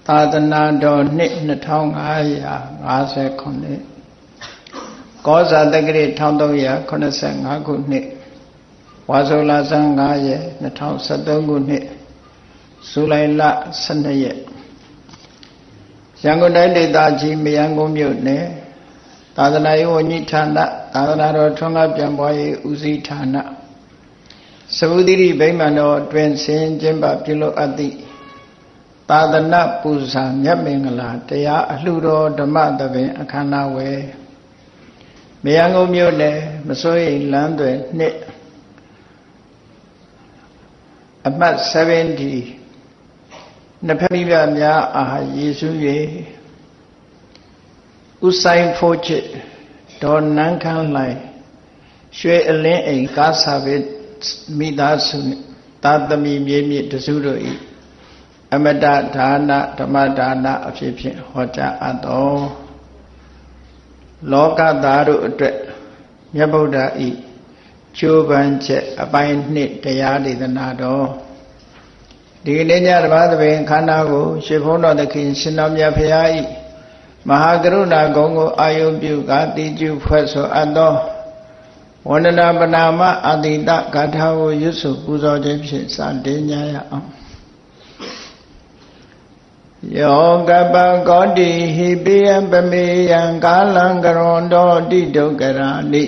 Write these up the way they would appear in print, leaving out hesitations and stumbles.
သာသနာတော်နှစ်2550ခုနှစ်ကောဇာတက္ကရာ1385ခုနှစ်ဝါဆိုလဆန်း9ရက်2013ခုနှစ်ဇူလိုင်လ12ရက်ရန်ကုန်တိုင်းဒေသကြီးမရန်ကုန်မြို့နယ်သာသနာရေးဝန်ကြီးဌာနသာသနာတော်ထွန်းကားပြန်ပွားရေးဦးစီးဌာနသဗ္ဗုတိရိဗိမာန်တော်တွင်ဆင်ကျင်းပပြုလုပ်အပ်သည့်သာသနာပူဇာမြတ်မင်္ဂလာတရားအလှူတော်ဓမ္မသဘင်အခမ်းအနားဝယ်မရန်ကုန်မြို့နယ်မစိုးရိမ်လမ်းသွယ်နှစ်အမှတ်70နှစ်ဖက်မိဘများအားယေရှု၍ဥဆိုင်ဖို့ချစ်ဒေါ်နန်းခမ်းလှိုင်ရွှေအလင်းအိမ်ကားစာပေမိသားစုသာသမီမြေမြင့်တစုတို့၏အမတဒါနဓမ္မဒါနအဖြစ်ဖြင့်ဟောကြားအပ်သောလောကသားတို့အတွက်မြတ်ဗုဒ္ဓ၏ကျိုးပန်းချက်အပိုင်းနှစ်တရားဒေသနာတော်ဒီကနေ့ညဓမ္မသဘင်ခန္ဓာကိုရှေးဘုန်းတော်သခင်ရှင်တော်မြတ်ဖရာ၏မဟာကရုဏာဂုဏ်ကိုအာယုပြုကာတိကျဖွဲ့ဆိုအပ်သောဝန္ဒနာပနာမအာတိတဂါထာကိုရွတ်ဆိုပူဇော်ခြင်းဖြင့်စတင်ကြရအောင်ယောကပကောတိဟိပိယပမေယံကာလံကရွန်တောတိဒုက္ခရာနိ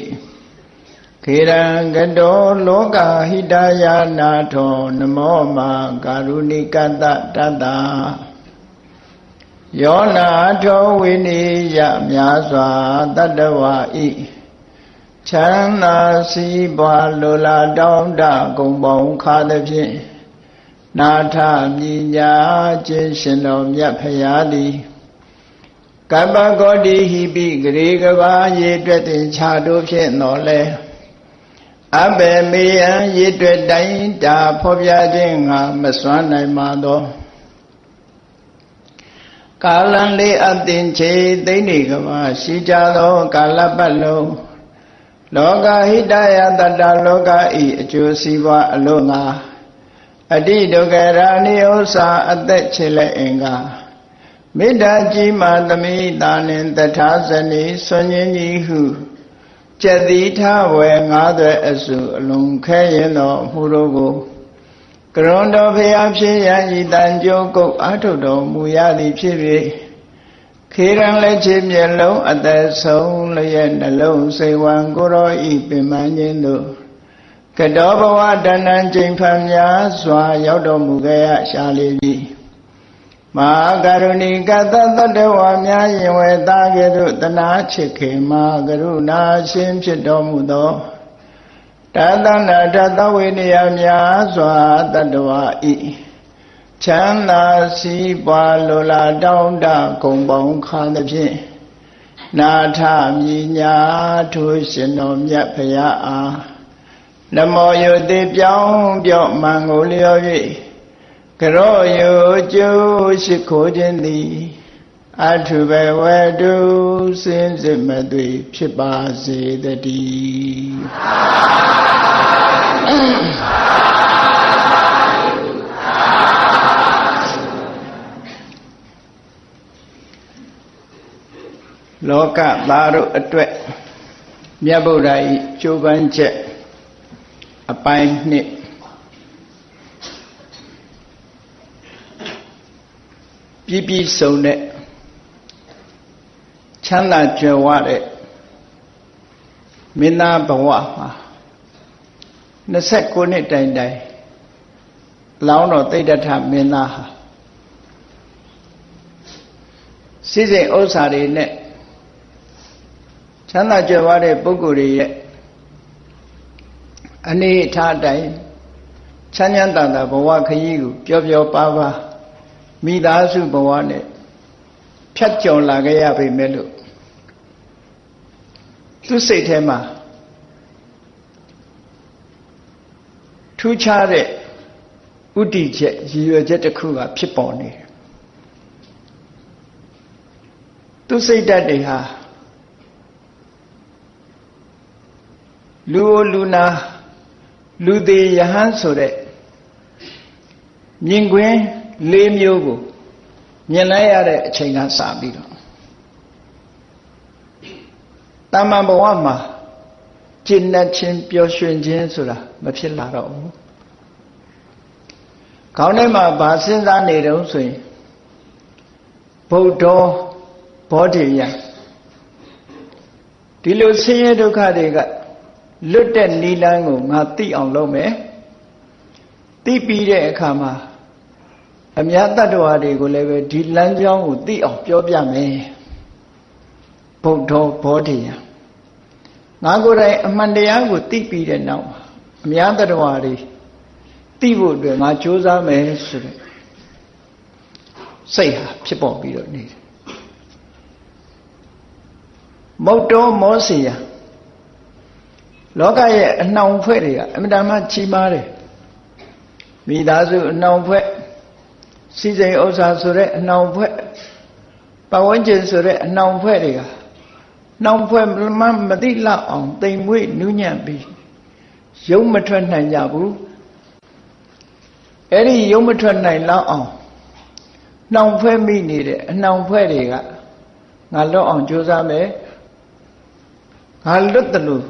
ခေရံကတောလောကဟိတယာနာထောနမောမာကာရုဏိကတတတယောနာထောဝိနိယမြာစွာတတဝါဤချမ်းသာစီးပွားလိုလားတောင်းတဂုံပေါင်းခါသဖြင့်နာထမြညာခြင်းရှင်တော်မြတ်ဖရာသည်ကပ္ပဂေါတိဟိပိဂရေကဘာရေတွက်တင်ခြားတို့ဖြင့်တော်လဲအဘေမေယံရေတွက်တိုင်းတာဖော်ပြခြင်းငါမစွမ်းနိုင်ပါသောကာလံလေးအတင်ချေသိမ့်နေကဘာရှိကြသောကာလပတ်လုံးလောကဟိတယတတလောကဤအကျိုးစီးပွားအလို့ငါအတိဒုက္ခရာနိဥ္စာအသက်ချေလက်အင်္ဂါမေတ္တာကြီးမာသမိတာနှင့်တထာဇနီဆွန်ញင်းကြီးဟုကျက်တိထဝယ်ငါးသွဲအစုအလုံးခဲရင်တော်မူတို့ကိုကရွန်တော်ဖျားဖြစ်ရန်ဤတန်ကြိုးကုတ်အာထုတော်မူရသည်ဖြစ်၍ခေရန်လက်ချေမျက်လုံးအသက်ဆုံးလျက်နှလုံးစိတ်ဝံကိုရောဤပင်မခြင်းတို့ကတောဘဝတဏ္ဏကျိန်ဖန်များစွာရောက်တော်မူခဲ့ရရှာလေပြီမဟာကရုဏီကတတတဝါများရင်ဝေသားကဲ့သို့တနာချစ်ခင်မကရုဏာရှင်ဖြစ်တော်မူသောတသနာတသဝေနယများစွာတတဝါဤချမ်းသာစီးပွားလိုလားတောင်းတဂုံပေါင်းခါသဖြင့်နာထမြညာထိုရှင်တော်မြတ်ဖရာအားနမောယုတိပြောင်းပြော့မှန်ကိုလျော်၍ကရောယုကျိုးရှိခိုးခြင်းသည်အထုဘဝတုစင်စစ်မသွေဖြစ်ပါစေတည်းလောကသားတို့အတွက်မြတ်ဗုဒ္ဓ၏ကျိုးပန်းချက်အပိုင်းနှစ်ပြည့်စုံတဲ့ချမ်းသာကြွယ်ဝတဲ့မင်းသားဘဝမှာ29နှစ်တိုင်တိုင်လောင်းတော်သိဒ္ဓထမင်းသားဟာစိစိမ်ဥစ္စာတွေနဲ့ချမ်းသာကြွယ်ဝတဲ့ပုဂ္ဂိုလ်တွေရဲ့အနေအထားတိုင်းချမ်းချမ်းသာသာဘဝခရီးကိုပျော်ပျော်ပါပါမိသားစုဘဝနဲ့ဖြတ်ကျော်လာခဲ့ရပေမဲ့လို့သူစိတ်ထဲမှာထူးခြားတဲ့ဥတည်ချက်ရည်ရွယ်ချက်တစ်ခုကဖြစ်ပေါ်နေတယ်သူစိတ်ဓာတ်တွေဟာလူလူနာလူသေးယဟန်ဆိုတဲ့မြင်ကွင်း၄မျိုးကို မြင်လိုက်ရတဲ့အချိန်ကစပြီးတော့တမန်ဘဝမှာကျင့်တဲ့ချင်းပျော်ရွှင်ခြင်းဆိုတာမဖြစ်လာတော့ဘူးခေါင်းထဲမှာဗာစဉ်းစားနေတုံးဆိုရင်ဗုဒ္ဓဘောဓိယဒီလိုဆင်းရဲဒုက္ခတွေကလွတ်တဲ့နိလန်းကိုငါသိအောင်လုပ်မယ်သိပြီးတဲ့အခါမှာအများတ attva တွေကိုလည်းပဲဒီလမ်းကြောင်းကိုသိအောင်ပြောပြမယ်ဗုဒ္ဓဘောဓိယငါကိုယ်တိုင်အမှန်တရားကိုသိပြီးတဲ့နောက်အများတ attva တွေသိဖို့အတွက်ငါကြိုးစားမယ်ဆိုတဲ့စိတ်ဟာဖြစ်ပေါ်ပြီးတော့နေတယ်မုတ်တော်မောစီယလောကရဲ့အနှောင်ဖွဲ့တွေကအမြဲတမ်းကြီးမားတယ်မိသားစုအနှောင်ဖွဲ့စီစိန်ဥစ္စာဆိုတဲ့အနှောင်ဖွဲ့ပတ်ဝန်းကျင်ဆိုတဲ့အနှောင်ဖွဲ့တွေကနှောင်ဖွဲ့မသိလောက်အောင်တိမ်မွေ့နူးညံ့ပြီးရုံမထွက်နိုင်ကြဘူးအဲ့ဒီရုံမထွက်နိုင်လောက်အောင်နှောင်ဖွဲ့မိနေတဲ့အနှောင်ဖွဲ့တွေကငါလွတ်အောင်ကြိုးစားမယ်ငါလွတ်တယ်လို့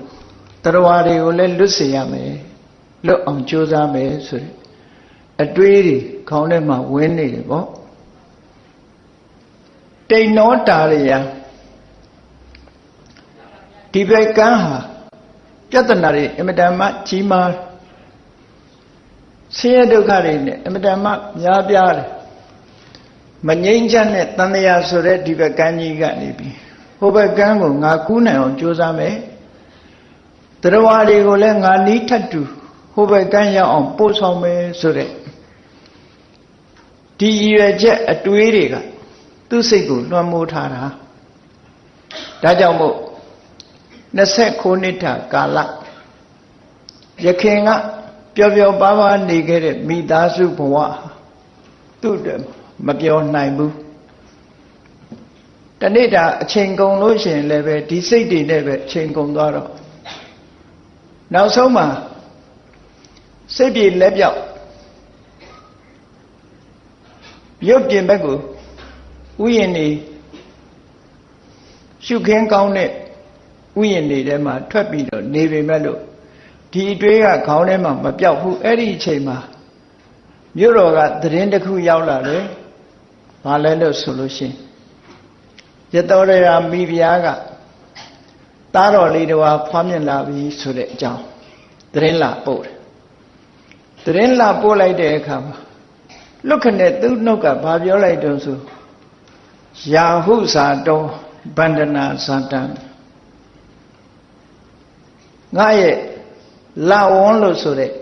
တရားတွေကိုလည်းလွတ်စေရမယ်လွတ်အောင်ကြိုးစားမယ်ဆိုတဲ့အတွေးတွေခေါင်းထဲမှာဝင်နေတယ်ပေါ့တိန်နောတာရယဒီဘက်ကန်းဟာပြဿနာတွေအမတန်မှကြီးမားဆင်းရဲဒုက္ခတွေနဲ့အမတန်မှများပြားတယ်မငြိမ်းချမ်းတဲ့တန်တရားဆိုတဲ့ဒီဘက်ကန်းကြီးကနေပြီးဟိုဘက်ကန်းကိုငါကူးနိုင်အောင်ကြိုးစားမယ်တရားတွေကိုလည်းငါနီးထပ်တူဟိုဘက်ကန်းရောက်အောင်ပို့ဆောင်မယ်ဆိုတဲ့ဒီရည်ရွယ်ချက်အတွေးတွေကသူ့စိတ်ကိုလွှမ်းမိုးထားတာဒါကြောင့်မို့29နှစ်တာကာလယခင်ကပျော်ပျော်ပါးပါးနေခဲ့တဲ့မိသားစုဘဝသူ့အတွက်မပြောနိုင်ဘူးတနေ့တာအချိန်ကုန်လို့ရှိရင်လည်းပဲဒီစိတ်တွေနဲ့ပဲအချိန်ကုန်သွားတော့နောက်ဆုံးမှာစိတ်ပြေလက်ပြောက်ရုပ်ပြင်ဘက်ကိုဥယျာဉ်နေရှုခင်းကောင်းတဲ့ဥယျာဉ်နေထဲမှာထွက်ပြီးတော့နေပေမဲ့လို့ဒီအတွေးကခေါင်းထဲမှာမပြောက်ဘူးအဲ့ဒီအချိန်မှာမြို့တော်ကသတင်းတစ်ခုရောက်လာတယ်ဘာလဲလို့ဆိုလို့ရှိရင်ရတောရရာမိဖုရားကသားတော်လေးတော်ဖွားမြင်လာပြီဆိုတဲ့အကြောင်းသတင်းလာပို့တယ်သတင်းလာပို့လိုက်တဲ့အခါမှာလွတ်ခနဲ့သူ့နှုတ်ကဘာပြောလိုက်တုံးဆိုယာဟုဇာတောဗန္ဒနာဇာတံငါရဲ့လာဝန်းလို့ဆိုတဲ့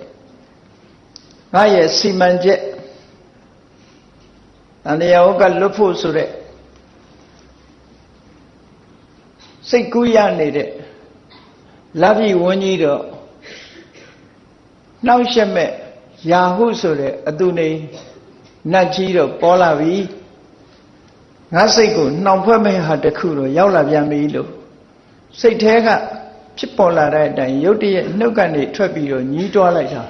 ငါရဲ့စီမံချက်တန်တရားကလွတ်ဖို့ဆိုတဲ့စိတ်ကူးရနေတဲ့လက်ပြီးဝန်းကြီးတော့နှောက်ရှက်မဲ့ယာဟုဆိုတဲ့အတူနေနတ်ကြီးတော့ပေါ်လာပြီငါစိတ်ကိုနှောင်ဖွဲ့မဲ့ဟာတခုတော့ရောက်လာပြန်ပြီလို့စိတ်แท้ကဖြစ်ပေါ်လာတဲ့အတိုင်းရုတ်တရက်နှုတ်ကနေထွက်ပြီးတော့ညီးတွားလိုက်တာ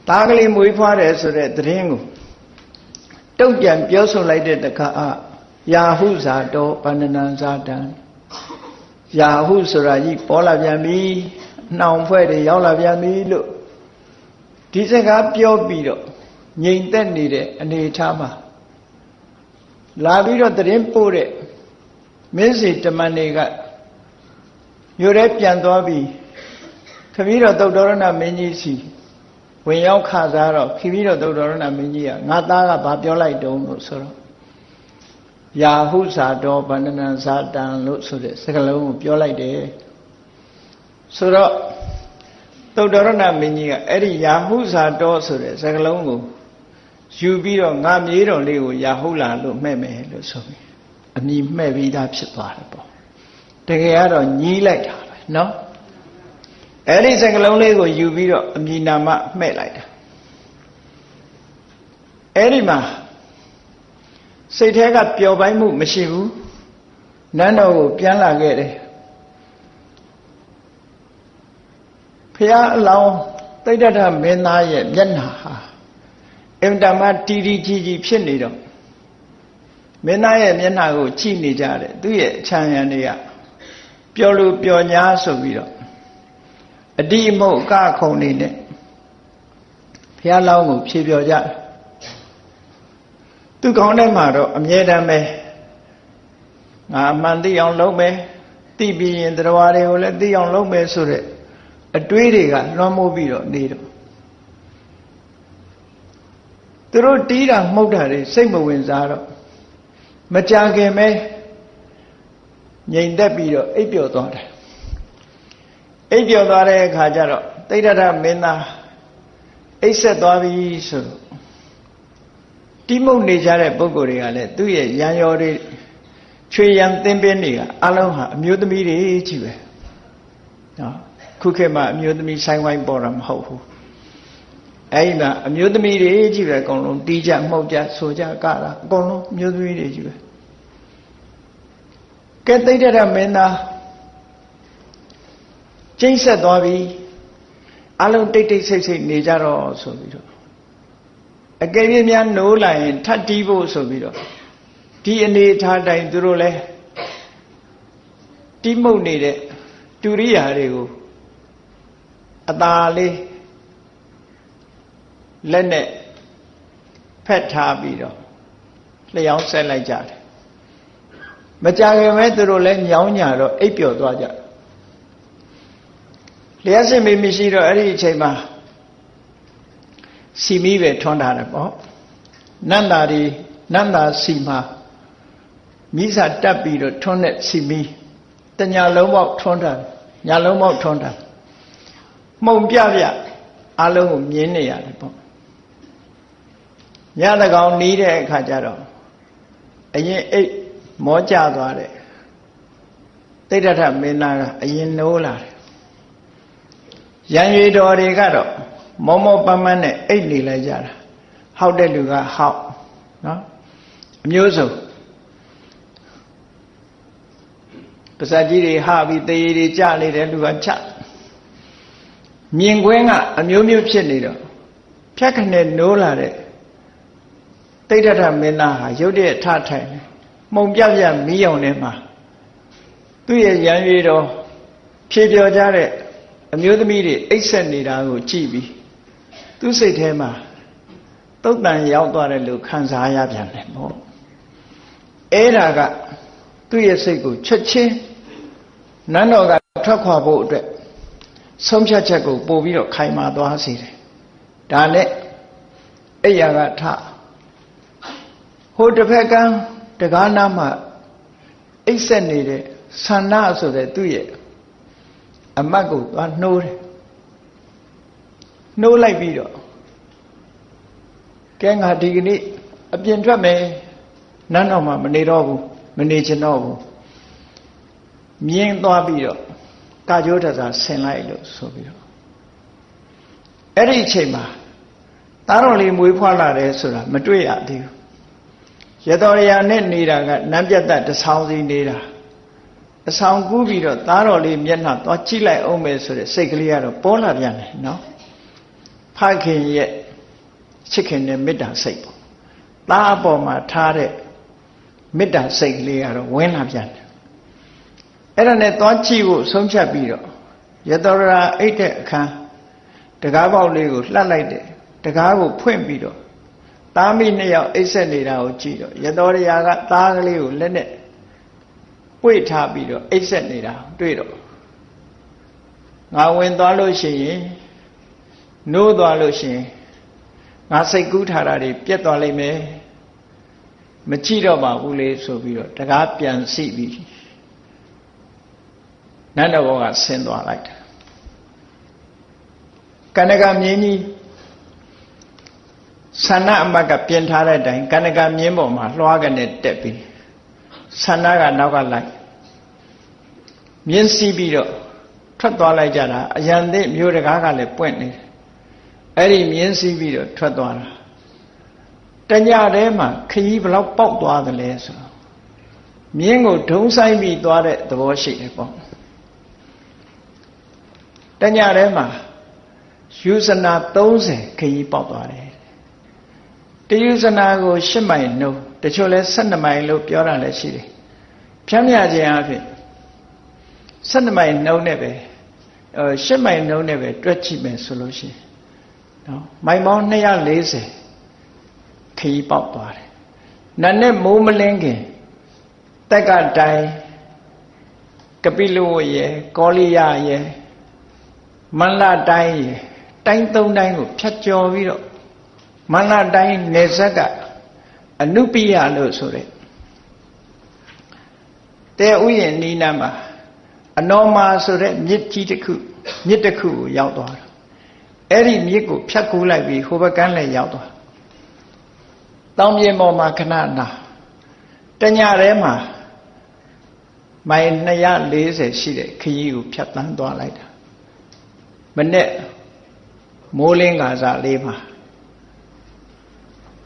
သားကလေးမွေးဖွားတယ်ဆိုတဲ့သတင်းကိုတုတ်ပြန်ပြောဆိုလိုက်တဲ့တခါယာဟုဇာတောဗန္ဒနာဇာတံယာဟုဆိုတာကြီးပေါ်လာပြန်ပြီနှောင်ဖွဲ့တွေရောက်လာပြန်ပြီလို့ဒီစကားပြောပြီးတော့ငြိမ်သက်နေတဲ့အနေအထားမှာလာပြီးတော့သတင်းပို့တဲ့မင်းစီတမန်တွေကမြို့ထဲပြန်သွားပြီးခမည်းတော်သုတ္တရဏမင်းကြီးစီဝင်ရောက်ခစားတော့ခမည်းတော်သုတ္တရဏမင်းကြီးကငါသားကဘာပြောလိုက်တုံးလို့ဆိုတော့ယာဟုဇာတောဗန္ဒနာဇာတံလို့ဆိုတဲ့စကားလုံးကိုပြောလိုက်တယ်ဆိုတော့သုတ္တရဏမင်းကြီးကအဲ့ဒီယာဟုဇာတောဆိုတဲ့စကားလုံးကိုယူပြီးတော့ငါမြေးတော်လေးကိုယာဟုလာလို့မှဲ့မယ်လို့ဆိုပြီးအမည်မှဲ့ပြီးသားဖြစ်သွားတယ်ပေါ့တကယ်ကတော့ညီးလိုက်တာပဲเนาะအဲ့ဒီစကားလုံးလေးကိုယူပြီးတော့အမည်နာမမှဲ့လိုက်တာအဲ့ဒီမှာစိတ်แท้ကပျော်ပိုင်းမှုမရှိဘူးနန်းတော်ကိုပြန်လာခဲ့တယ်ဖျားအလောင်းတိဋ္ဌထမင်းသားရဲ့မျက်နှာဟာအင်တမတီတီကြီးကြီးဖြစ်နေတော့ မင်းသားရဲ့မျက်နှာကိုကြည့်နေကြတယ်သူ့ရဲ့အချမ်းရံတွေကပျော်လို့ပျော်ညာဆိုပြီးတော့အတိအမုတ်အကခုံနေနဲ့ဘုရားလောင်းကိုဖြေပြောကြတယ်သူကောင်းတဲ့မှာတော့အမြဲတမ်းပဲငါအမှန်သိအောင်လုပ်မယ်သိပြီးရင်တရားတွေကိုလည်းသိအောင်လုပ်မယ်ဆိုတဲ့အတွေးတွေကလွှမ်းမိုးပြီးတော့နေတော့သူတို့တီးတာမှုတ်တာတွေစိတ်မဝင်စားတော့မကြခင်ပဲငြိမ်သက်ပြီးတော့အိပ်ပျော်သွားတယ်အိပ်ပျော်သွားတဲ့အခါကျတော့တိဋ္ဌထမင်းသားအိပ်ဆက်သွားပြီဆိုတော့တိမုတ်နေကြတဲ့ပုဂ္ဂိုလ်တွေကလည်းသူ့ရဲ့ရံရော်တွေချွေရံသင်းပင်းတွေကအလုံးဟာအမျိုးသမီးတွေကြီးပဲနော်ခုခေတ်မှာအမျိုးသမီးဆိုင်ဝိုင်းပေါ်တာမဟုတ်ဘူးအဲ့ဒီမှာအမျိုးသမီးတွေကြီးပဲအကုန်လုံးတီးကြမှုတ်ကြဆိုကြကတာအကုန်လုံးအမျိုးသမီးတွေကြီးပဲကဲတိဋ္ဌထမင်းသားကျိတ်ဆက်သွားပြီအလုံးတိတ်တိတ်ဆိတ်ဆိတ်နေကြတော့ဆိုပြီးတော့အကယ်၍များနိုးလာရင်ထပ်တီးဖို့ဆိုပြီးတော့ဒီအနေထားတိုင်းသူတို့လဲတီးမှုတ်နေတဲ့တူရိယာတွေကိုအသာလေးလက်နဲ့ဖက်ထားပြီးတော့လျှောင်းဆက်လိုက်ကြတယ်မကြခင်ပဲသူတို့လဲညောင်းညာတော့အိပ်ပျော်သွားကြလျှက်စစ်မိမရှိတော့အဲ့ဒီအချိန်မှာစီမီးပဲထွန်းထားတယ်ပေါ့နန္တာစီမှာမိစာတက်ပြီးတော့ထွန်းတဲ့စီမီးတညာလုံးပေါက်ထွန်းထားညာလုံးပေါက်ထွန်းထားမှုံပြအလုံးကိုမြင်နေရတယ်ပေါ့ညတကောင်နီးတဲ့အခါကျတော့အရင်အိတ်မောကျသွားတယ်တိဋ္ဌထမင်းသားကအရင်နိုးလာတယ်ရံရွေတော်တွေကတော့မောမောပန်းပန်းနဲ့အိတ်နေလိုက်ကြတာဟောက်တဲ့လူကဟောက်နော်အမျိုးစုံပါဇက်ကြီးတွေဟပြီးသေရည်တွေကြနေတဲ့လူကချမြင်ကွင်းကအမျိုးမျိုးဖြစ်နေတော့ဖြတ်ခနဲ့နိုးလာတဲ့တိဋ္ဌထမင်းသားဟာရုတ်တရက်ထထိုင်မှုံပြမီးရောင်ထဲမှာသူ့ရဲ့ရံရွေတော်ဖြေပြောကြတဲ့အမျိုးသမီးတွေအိပ်ဆက်နေတာကိုကြည့်ပြီးသူ့စိတ်ထဲမှာတုတ်တန်ရောက်သွားတယ်လို့ခံစားရပြန်တယ်ပေါ့အဲ့ဒါကသူ့ရဲ့စိတ်ကိုချက်ချင်းနန်းတော်ကထွက်ခွာဖို့အတွက်ဆုံးဖြတ်ချက်ကိုပို့ပြီးတော့ခိုင်မာသွားစေတယ်ဒါနဲ့အဲ့ရကထဟိုတစ်ဖက်ကန်းတကားနားမှာအိပ်ဆက်နေတဲ့ဆန္ဒဆိုတဲ့သူ့ရဲ့အမတ်ကိုသွားနှိုးတယ်နှိုးလိုက်ပြီးတော့ကဲငါဒီကနေ့အပြင်ထွက်မယ်နန်းတော်မှာမနေတော့ဘူးမနေချင်တော့ဘူးမြင်းသွားပြီးတော့ကာကြိုးတစားဆင်လိုက်လို့ဆိုပြီးတော့အဲ့ဒီအချိန်မှာသားတော်လေးမွေးဖွားလာတယ်ဆိုတာမတွေ့ရသေးဘူးရတော်ရနဲ့နေတာကနန်းပြတ်တဆောင်းစီနေတာအဆောင်ကူးပြီးတော့သားတော်လေးမျက်နှာသွားကြည့်လိုက်အောင်မယ်ဆိုတဲ့စိတ်ကလေးကတော့ပေါ်လာပြန်တယ်နော်ဖခင်ရဲ့ချစ်ခင်တဲ့မေတ္တာစိတ်ပေါ့သားအပေါ်မှာထားတဲ့မေတ္တာစိတ်ကလေးကတော့ဝင်လာပြန်တယ်အဲ့ဒါနဲ့သွားကြည့်ဖို့ဆုံးဖြတ်ပြီးတော့ရတော်ရာအိတ်တဲ့အခန်းတကားပေါက်လေးကိုလှပ်လိုက်တယ်တကားကိုဖွင့်ပြီးတော့သားမိနှစ်ယောက်အိတ်ဆက်နေတာကိုကြည့်တော့ရတော်ရာကသားကလေးကိုလက်နဲ့ပွေ့ထားပြီးတော့အိတ်ဆက်နေတာတွေ့တော့ငါဝင်သွားလို့ရှိရင်နိုးသွားလို့ရှိရင်ငါစိတ်ကူးထားတာတွေပြတ်သွားလိမ့်မယ်မကြည့်တော့ပါဘူးလေဆိုပြီးတော့တကားပြန်စီပြီးနန်းတော်ဘောကဆင်းသွားလိုက်တယ်ကနကမြင်းကြီးဆန္ဒအမတ်ကပြင်ထားတဲ့အတိုင်းကနကမြင်းပေါ်မှာလွှားကနေတက်ပြီးဆန္ဒကနောက်ကလိုက်မြင်းစီးပြီးတော့ထွက်သွားလိုက်ကြတာအရန်သိမျိုးတကားကလည်းပွင့်နေတယ်အဲ့ဒီမြင်းစီးပြီးတော့ထွက်သွားတာတညထဲမှာခရီးဘလောက်ပေါက်သွားသလဲဆိုတော့မြင်းကိုဒုံဆိုင်ပြီးသွားတဲ့သဘောရှိတယ်ပေါ့တညထဲမှာယူဇနာ30ခရီးပေါက်သွားတယ်တယူဇနာကို8မိုင်နှုန်းတ ချို့လဲ12မိုင်လို့ပြောတာလည်းရှိတယ်ဖြန့်မြခြင်းအဖြစ်12မိုင်နှုန်းနဲ့ပဲ8မိုင်နှုန်းနဲ့ပဲတွက်ကြည့်မယ်ဆိုလို့ရှိရင်နော်မိုင်ပေါင်း240ခရီးပေါက်သွားတယ်နတ်နဲ့မိုးမလင်းခင်တက်ကတိုင်းကပိလဝရေကောလိယရေမန္လတိုင်းရေတိုင်း3တိုင်းကိုဖြတ်ကျော်ပြီးတော့မန္လတိုင်းနေဆက်ကအနုပိယလို့ဆိုတဲ့တဲဥယျာဉ်နီးနားမှာအနောမာဆိုတဲ့မြစ်ကြီးတစ်ခုမြစ်တစ်ခုကိုရောက်သွားတယ်အဲ့ဒီမြစ်ကိုဖြတ်ကူးလိုက်ပြီးဟိုဘက်ကမ်းလည်းရောက်သွားတောင်ပြင်ပေါ်မှာခဏနာတညထဲမှာမိုင်240ရှိတဲ့ခရီးကိုဖြတ်တန်းသွားလိုက်တာမနေ့မိုးလင်းကာစားလေးမှာ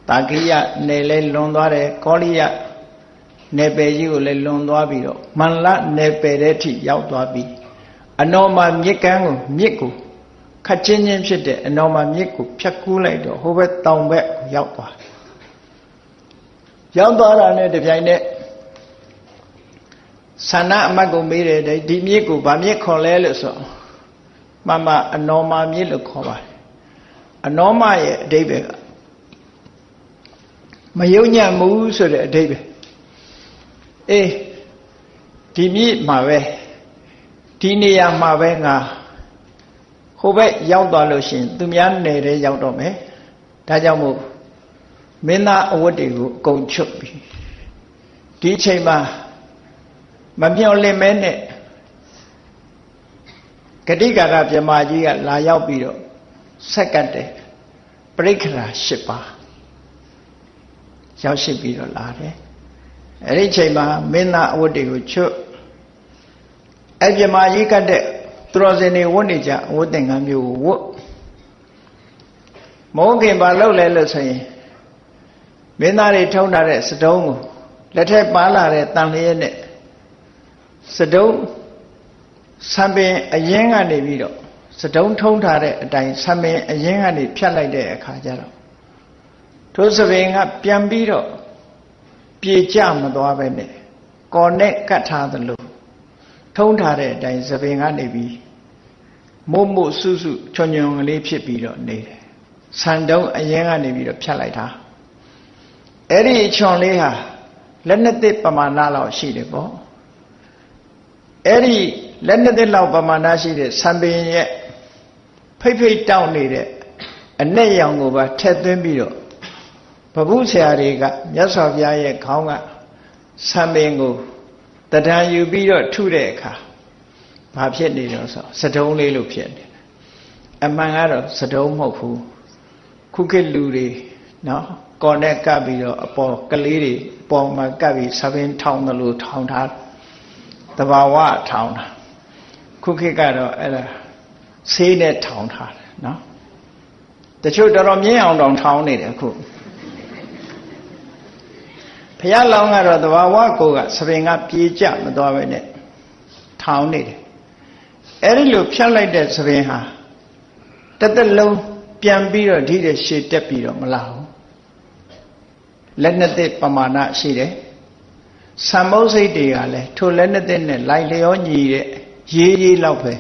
တာကိယနယ်လဲလွန်သွားတယ်ကောလိယနယ်ပယ်ကြီးကိုလည်းလွန်သွားပြီးတော့မန္လနယ်ပယ်တဲ့အထိရောက်သွားပြီးအနော်မာမြစ်ကမ်းကိုမြစ်ကိုခတ်ချင်းချင်းဖြစ်တဲ့အနော်မာမြစ်ကိုဖြတ်ကူးလိုက်တော့ဟိုဘက်တောင်ဘက်ရောက်သွားတာနဲ့တပြိုင်နက်ဆန္ဒအမတ်ကိုမေးတယ်ဒီမြစ်ကိုဗာမြစ်ခေါ်လဲလို့ဆိုမမအနော်မာမြစ်လို့ခေါ်ပါတယ်အနော်မာရဲ့အဓိပ္ပာယ်ကမယုံညံ့မှုဆိုတဲ့အဓိပ္ပာယ်အေးဒီမြစ်မှာပဲဒီနေရာမှာပဲငါဟိုဘက်ရောက်သွားလို့ရှိရင်သူများနယ်ထဲရောက်တော့မယ်ဒါကြောင့်မို့မင်းသားအဝတ်တွေကိုအကုန်ချုပ်ပြီးဒီအချိန်မှာမမျှော်လင့်မဲနဲ့ဂတိကာရပြမကြီးကလာရောက်ပြီးတော့ဆက်ကတ်တယ်ပရိက္ခရာ8ပါးရောက်ရှိပြီးတော့လာတယ်အဲ့ဒီအချိန်မှာမင်းသားအဝတ်တွေကိုချွတ်အဲ့ပြမကြီးကတဲ့သူတော်စင်တွေဝတ်နေကြအဝတ်သင်္ကန်းမျိုးကိုဝတ်မိုးခင်ဘာလုပ်လဲလို့ဆိုရင်မင်းသားတွေထုံးထားတဲ့စတုံးကိုလက်ထက်ပါလာတဲ့တန်လျက်နဲ့စတုံးဆံပင်အရင်ကနေပြီးတော့စတုံးထုံးထားတဲ့အတိုင်းဆံပင်အရင်ကနေဖြတ်လိုက်တဲ့အခါကျတော့ထိုးစပင်ကပြန်ပြီးတော့ပြေကျမသွားပဲနဲ့ကော်နဲ့ကတ်ထားသလိုထုံးထားတဲ့အတိုင်းစပင်ကနေပြီးမို့မို့စုစုချွန်ချွန်ကလေးဖြစ်ပြီးတော့နေတယ်ဆန်တုံးအရင်ကနေပြီးတော့ဖြတ်လိုက်တာအဲ့ဒီချွန်လေးဟာလက်နှစ်သက်ပမာဏလောက်ရှိတယ်ပေါ့အဲ့ဒီလက်နှစ်သက်လောက်ပမာဏရှိတဲ့ဆံပင်ရဲ့ဖိတ်ဖိတ်တောက်နေတဲ့အ내ရောင်ကိုပါထည့်သွင်းပြီးတော့ဘုဗုဆရာတွေကမြတ်စွာဘုရားရဲ့ခေါင်းကဆံပင်ကိုတဏ္ဍာယူပြီးတော့ထုတဲ့အခါဘာဖြစ်နေတော့ဆိုစတုံးလေးလို့ဖြစ်နေတယ်အမှန်ကတော့စတုံးမဟုတ်ဘူးခုခေတ်လူတွေနော်ကော်နဲ့ကပ်ပြီးတော့အပေါ်ကလေးတွေအပေါ်မှာကပ်ပြီးဆပင်းထောင်းတယ်လို့ထောင်းထားတဘာဝထောင်းတာခုခေတ်ကတော့အဲ့ဒါဆေးနဲ့ထောင်းထားတယ်နော်တချို့တော်တော်မြင့်အောင်တောင်ထောင်းနေတယ်အခုဘုရားလောင်းကတော့တဘာဝကိုကဆပင်ကပြေးကြမသွားပဲနဲ့ထောင်းနေတယ်အဲ့ဒီလိုဖြတ်လိုက်တဲ့ဆပင်ဟာတစ်သက်လုံးပြန်ပြီးတော့ဒီတဲ့ရှည်တက်ပြီးတော့မလာဘူးလက်နှစ်သက်ပမာဏရှိတယ်သံမုတ်စိတ်တွေကလည်းထိုလက်နှစ်သက်နဲ့လိုက်လျောညီတဲ့ရေးရေးလောက်ပဲ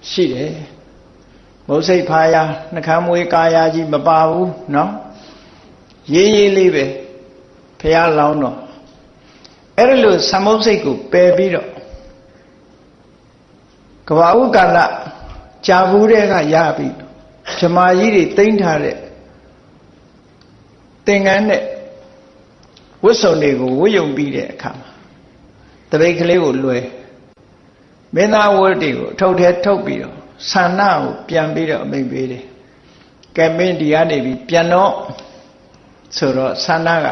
ရှိတယ်မုတ်စိတ်ဖာယာနှခမ်းမွေးကာယာကြီးမပါဘူးနော်ရေးရေးလေးပဲဘုရားလောင်းတော့အဲ့ဒါလို့သံမုတ်စိတ်ကိုပယ်ပြီးတော့ကဘာဥကာလကြာဘူးတဲ့ကရပြီဇမာကြီးတွေတိမ့်ထားတဲ့သင်္ကန်းနဲ့ဝတ်စုံတွေကိုဝတ်ယုံပြီးတဲ့အခါမှာတပိတ်ကလေးကိုလွယ်မင်းသားဝတ်တွေကိုထုတ်ထဲထုတ်ပြီးတော့ဆန္ဒကိုပြန်ပြီးတော့အမိန့်ပေးတယ်ကဲမင်းဒီကနေပြီးပြန်တော့ဆိုတော့ဆန္ဒက